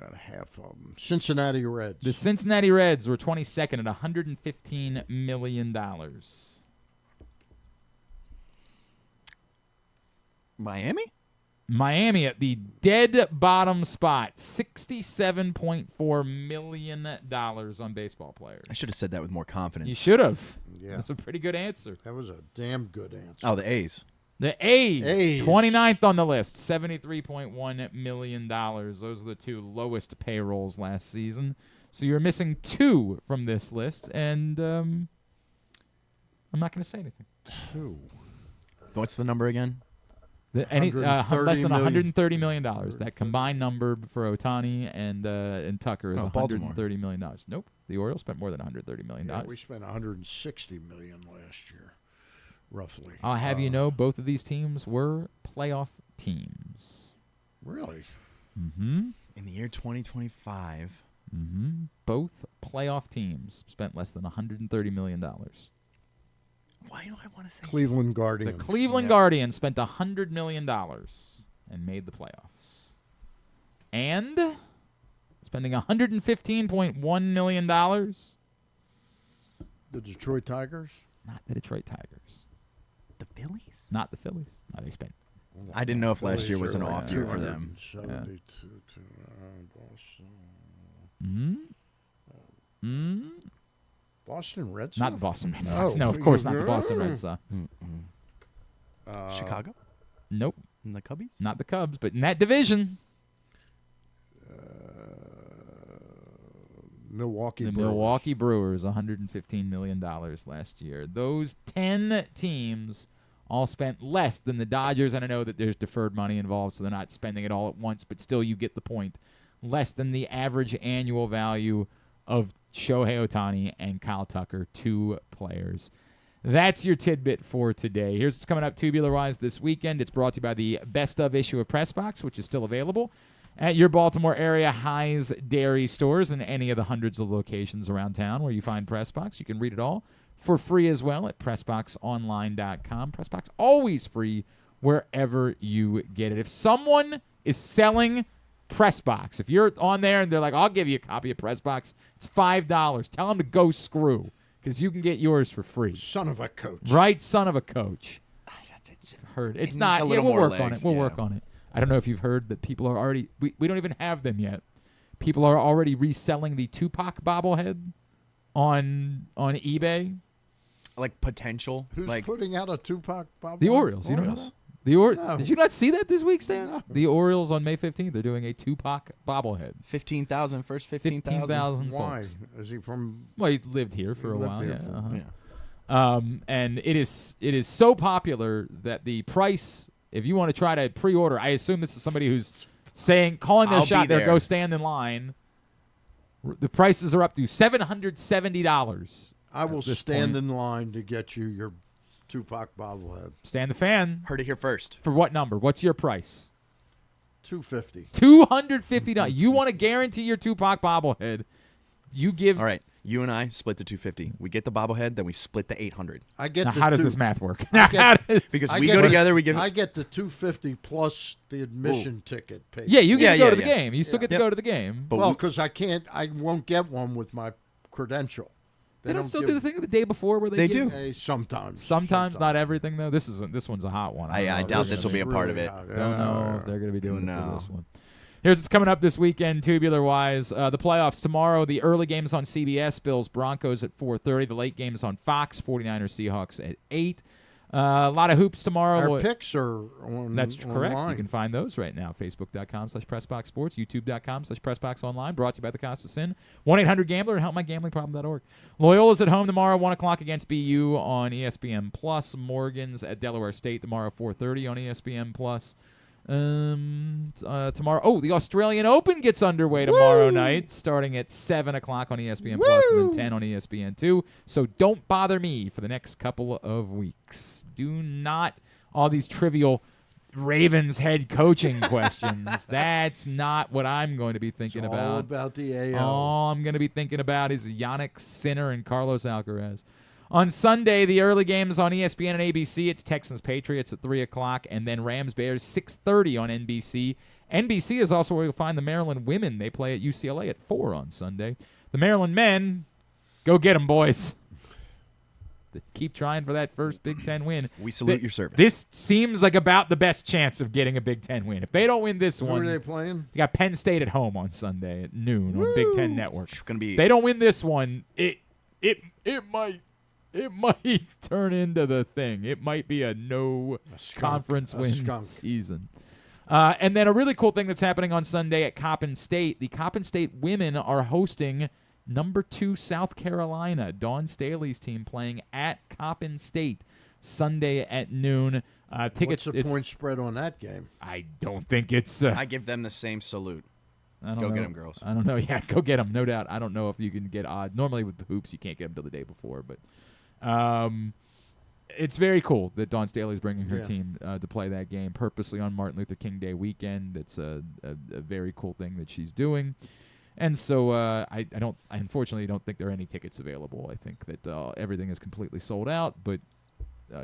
got half of them. Cincinnati Reds. The Cincinnati Reds were 22nd at $115 million. Miami at the dead bottom spot, $67.4 million on baseball players. I should have said that with more confidence. You should have. Yeah. That's a pretty good answer. That was a damn good answer. Oh, the A's. The A's, 29th on the list, $73.1 million. Those are the 2 lowest payrolls last season. So you're missing 2 from this list, and I'm not going to say anything. 2. What's the number again? Less than $130 million. That combined number for Ohtani and Tucker is $130 million. Nope. The Orioles spent more than $130 million. Yeah, we spent $160 million last year, roughly. I'll have you know, both of these teams were playoff teams. Really? Mm-hmm. In the year 2025. Mm-hmm. Both playoff teams spent less than $130 million. Why do I want to say Cleveland Guardians? The Cleveland Guardians spent $100 million and made the playoffs. And spending $115.1 million. The Detroit Tigers? Not the Detroit Tigers. The Phillies? Not the Phillies. No, they spent. I didn't know if last year was an off year for them. 72 to Boston. Mm-hmm. Boston Red Sox? Not the Boston Red Sox. No, of course not the Boston Red Sox. Chicago? Nope. And the Cubbies? Not the Cubs, but in that division. Milwaukee Brewers, $115 million last year. Those 10 teams all spent less than the Dodgers, and I know that there's deferred money involved, so they're not spending it all at once, but still you get the point. Less than the average annual value of Shohei Ohtani and Kyle Tucker, 2 players. That's your tidbit for today. Here's what's coming up tubular-wise this weekend. It's brought to you by the Best Of issue of Press Box, which is still available at your Baltimore area High's Dairy stores and any of the hundreds of locations around town where you find Press Box. You can read it all for free as well at PressBoxOnline.com. Press Box, always free wherever you get it. If someone is selling Press Box, if you're on there and they're like, I'll give you a copy of Press Box, it's $5. Tell them to go screw, because you can get yours for free. Son of a coach. Right, son of a coach. Heard. It's not. Yeah, we'll work on it. We'll work on it. I don't know if you've heard that people are already, we don't even have them yet. People are already reselling the Tupac bobblehead on eBay. Like potential? Who's putting out a Tupac bobblehead? The Orioles. You don't know that? No. Did you not see that this week, Stan? No. The Orioles on May 15th, they're doing a Tupac bobblehead. 15,000, first 15,000. Why? Folks. Is he from? Well, he lived here for a while. And it is so popular that the price, if you want to try to pre-order, I assume this is somebody who's calling their shot there, go stand in line. The prices are up to $770. I will stand in line to get you your Tupac bobblehead. Stan the Fan. Heard it here first. For what number? What's your price? $250. $250. You want to guarantee your Tupac bobblehead. You give. All right. You and I split the $250. We get the bobblehead, then we split the $800. I get. Now, how does this math work? Because we go together, we give. I get the $250 plus the admission ticket paid. Yeah, you get to go to the game. You still get to go to the game. But well, because I won't get one with my credential. They don't still do the thing the day before where they do. Sometimes. Sometimes, not everything though. This one's a hot one. I doubt this will be a part of it. Don't know if they're going to be doing it for this one. Here's what's coming up this weekend, tubular-wise. The playoffs tomorrow. The early games on CBS. Bills-Broncos at 4:30. The late games on Fox. 49ers-Seahawks at 8. A lot of hoops tomorrow. Our picks are on. That's correct. Online. You can find those right now. Facebook.com/PressBoxSports. YouTube.com/PressBoxOnline. Brought to you by the Costa Sin. 1-800-GAMBLER and HelpMyGamblingProblem.org. Loyola's at home tomorrow, 1 o'clock against BU on ESPN+. Morgan's at Delaware State tomorrow, 4:30 on ESPN+. Tomorrow. Oh, the Australian Open gets underway tomorrow night, starting at 7 o'clock on ESPN Plus and then 10 on ESPN2. So don't bother me for the next couple of weeks. Do not all these trivial Ravens head coaching questions. That's not what I'm going to be thinking it's about. all about the AL. All I'm going to be thinking about is Yannick Sinner and Carlos Alcaraz. On Sunday, the early games on ESPN and ABC. It's Texans-Patriots at 3 o'clock, and then Rams-Bears 6:30 on NBC. NBC is also where you'll find the Maryland women. They play at UCLA at 4 on Sunday. The Maryland men, go get them, boys. Keep trying for that first Big Ten win. We salute your service. This seems like about the best chance of getting a Big Ten win. If they don't win this one, who are they playing? You got Penn State at home on Sunday at noon on Big Ten Network. Gonna be. If they don't win this one, it might turn into the thing. It might be a conference win season. And then a really cool thing that's happening on Sunday at Coppin State. The Coppin State women are hosting number 2 South Carolina. Dawn Staley's team playing at Coppin State Sunday at noon. Tickets. What's the point spread on that game? I don't think it's. I give them the same salute. Go get them, girls. I don't know. Yeah, go get them. No doubt. I don't know if you can get odd. Normally with the hoops, you can't get them till the day before, but it's very cool that Dawn Staley's bringing her team to play that game purposely on Martin Luther King Day weekend. It's a very cool thing that she's doing. And so I unfortunately don't think there are any tickets available. I think that everything is completely sold out, but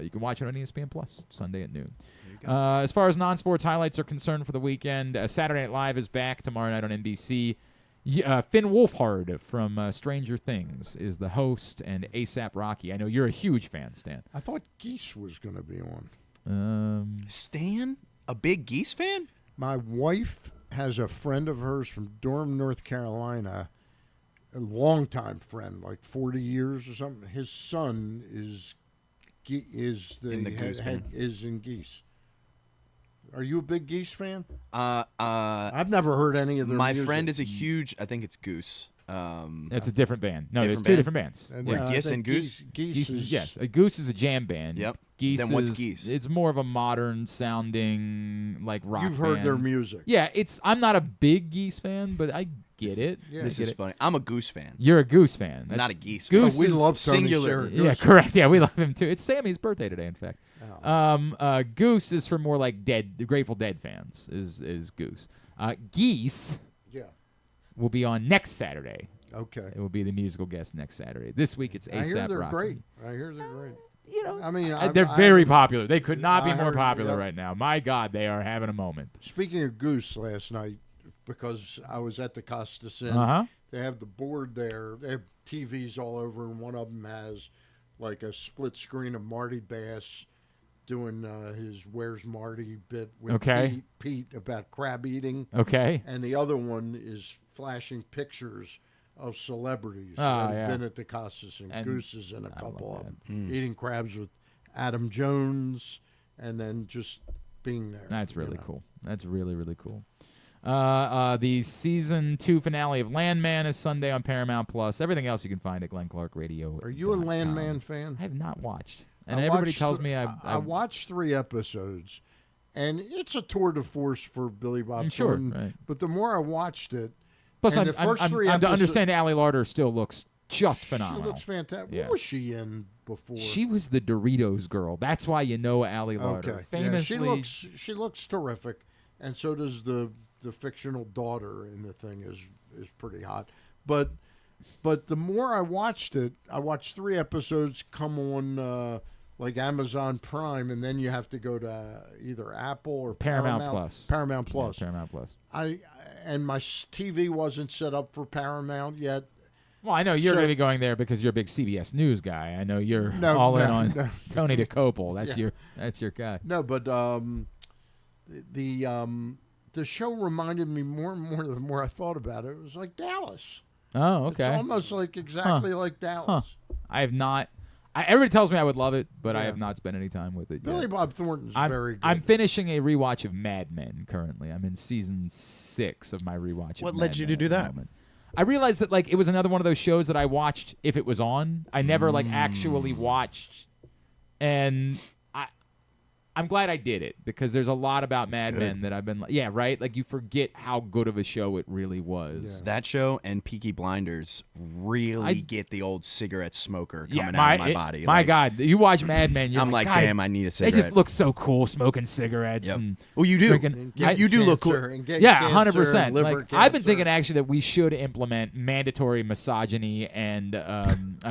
you can watch it on ESPN Plus Sunday at noon. As far as non-sports highlights are concerned for the weekend, Saturday Night Live is back tomorrow night on NBC. Finn Wolfhard from Stranger Things is the host, and A$AP Rocky. I know you're a huge fan, Stan. I thought Geese was going to be on. Stan? A big Geese fan? My wife has a friend of hers from Durham, North Carolina, a longtime friend, like 40 years or something. His son is in Geese. Are you a big Geese fan? I've never heard any of their My music. friend is a huge. I think it's Goose. That's a different band. No, there's two different bands. Geese and Goose. Geese is, yes. Goose is a jam band. Yep. Geese then what's is, Geese? It's more of a modern sounding like rock. You've heard band. their music. Yeah, I'm not a big Geese fan, but I get it. Yeah. This is funny. I'm a Goose fan. You're a Goose fan. Not a Geese fan. We love Tony singular. Saragosa. Yeah, correct. Yeah, we love him too. It's Sammy's birthday today, in fact. Goose is for more like the Grateful Dead fans. Is Goose. Geese. Yeah. Will be on next Saturday. Okay. It will be the musical guest next Saturday. This week it's A$AP Rocky. I hear they're great. I hear they're great. I mean, they're very popular. They could not be more popular right now. My God, they are having a moment. Speaking of Goose, last night, because I was at the Costas Inn, they have the board there. They have TVs all over, and one of them has like a split screen of Marty Bass doing his Where's Marty bit with Pete about crab eating. Okay. And the other one is flashing pictures of celebrities that have been at the Costas, and Goose is in a couple of them. Eating crabs with Adam Jones, and then just being there. That's really cool. That's really, really cool. The season 2 finale of Landman is Sunday on Paramount Plus. Everything else you can find at Glenn Clark Radio. Are you a Landman fan? I have not watched. And everybody tells me I watched 3 episodes, and it's a tour de force for Billy Bob Thornton. Sure, right. But the more I watched it, plus and the first 3 episodes, to understand Allie Larder still looks just phenomenal. She looks fantastic. Yeah. What was she in before? She was the Doritos girl. That's why you know Allie Larder. Okay. Famously, yeah, she looks terrific, and so does the fictional daughter in the thing is pretty hot. But the more I watched it, I watched 3 episodes come on like Amazon Prime, and then you have to go to either Apple or Paramount Plus. Paramount Plus. Yeah, Paramount Plus. And my TV wasn't set up for Paramount yet. Well, I know you're going to be going there because you're a big CBS News guy. I know you're all in on Tony DeCopel. That's your guy. No, but the show reminded me more and more the more I thought about it. It was like Dallas. Oh, okay. It's almost like exactly like Dallas. I have not. Everybody tells me I would love it, but I have not spent any time with it yet. Billy Bob Thornton's very good. I'm finishing a rewatch of Mad Men currently. I'm in season 6 of my rewatch. What led you to do that? I realized that it was another one of those shows that I watched if it was on. I never actually watched, and I'm glad I did it because there's a lot about Mad Men that I've been like, yeah, right? Like you forget how good of a show it really was. Yeah. That show and Peaky Blinders really get the old cigarette smoker coming out of my body. My God, you watch Mad Men, you're I'm like, God, damn, I need a cigarette. They just look so cool smoking cigarettes. Yep. And well, you do. You do look cool. Yeah, 100%. Like, I've been thinking actually that we should implement mandatory misogyny and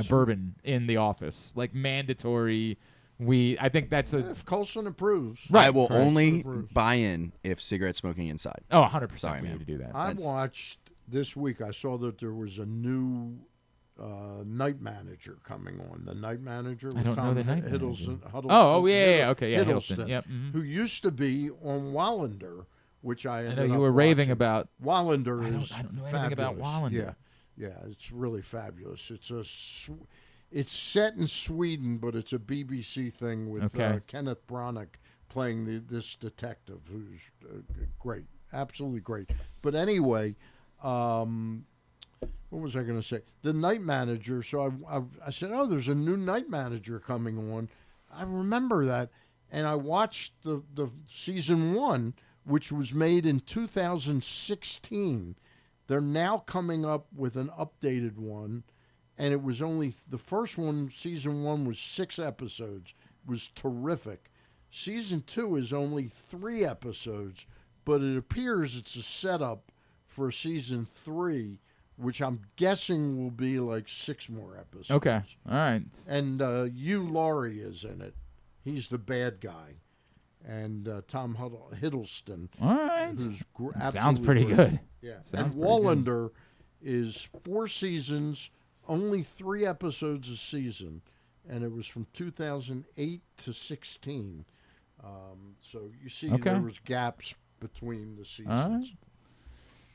bourbon in the office. Like mandatory. I think that's if Colson approves. Right. I will only buy in if cigarette smoking inside. Oh, 100%. Sorry, we man. need to do that. I watched this week. I saw that there was a new night manager coming on. The night manager. I don't know the night Hiddleston. Okay, Hiddleston. Yep. Who used to be on Wallander, which I ended know you up were raving watching. about. Wallander is I don't know fabulous. anything about Wallander. Yeah, it's really fabulous. It's set in Sweden, but it's a BBC thing with Kenneth Branagh playing this detective who's great, absolutely great. But anyway, what was I going to say? The night manager. So I said, oh, there's a new night manager coming on. I remember that, and I watched the season 1, which was made in 2016. They're now coming up with an updated one. And it was only the first one, season 1 was 6 episodes. It was terrific. Season 2 is only 3 episodes, but it appears it's a setup for season 3, which I'm guessing will be like 6 more episodes. Okay. All right. And Hugh Laurie is in it. He's the bad guy. And Tom Hiddleston. All right. Who's sounds pretty good. Yeah. Sounds and Wallander is 4 seasons, only 3 episodes a season, and it was from 2008 to 16. So you see there was gaps between the seasons. All right.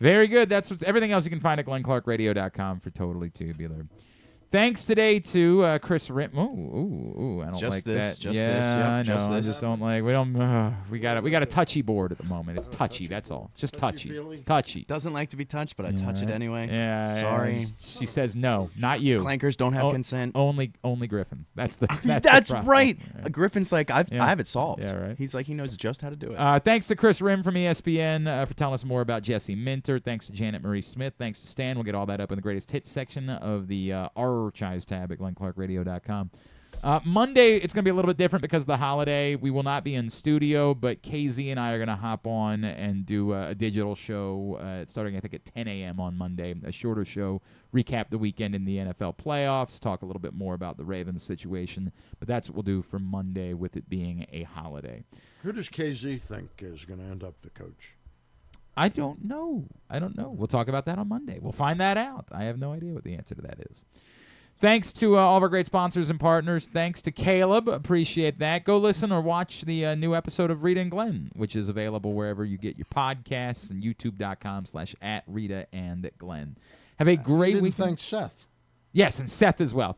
Very good. That's everything else you can find at GlennClarkRadio.com for Totally Tubular. Thanks today to Kris Rhim. Ooh, I don't just like this, that. Just yeah, this. Yep, I know. just I this. just don't like. We got a touchy board at the moment. It's touchy. That's all. It's just touchy. It's touchy. Doesn't like to be touched, but I touch it anyway. Yeah. Sorry. She says no, not you. Clankers don't have consent. Only Griffin. That's the. That's the problem. right. Yeah. Griffin's like, I have it solved. Yeah, right. He's like, he knows just how to do it. Thanks to Kris Rhim from ESPN for telling us more about Jesse Minter. Thanks to Janet Marie Smith. Thanks to Stan. We'll get all that up in the greatest hits section of the Archives tab at GlennClarkRadio.com. Monday, it's going to be a little bit different because of the holiday. We will not be in studio, but KZ and I are going to hop on and do a digital show starting, I think, at 10 a.m. on Monday, a shorter show, recap the weekend in the NFL playoffs, talk a little bit more about the Ravens situation. But that's what we'll do for Monday with it being a holiday. Who does KZ think is going to end up the coach? I don't know. We'll talk about that on Monday. We'll find that out. I have no idea what the answer to that is. Thanks to all of our great sponsors and partners. Thanks to Caleb. Appreciate that. Go listen or watch the new episode of Reeta and Glenn, which is available wherever you get your podcasts and youtube.com/@Reeta and Glenn. Have a great week. Thanks, Seth. Yes, and Seth as well.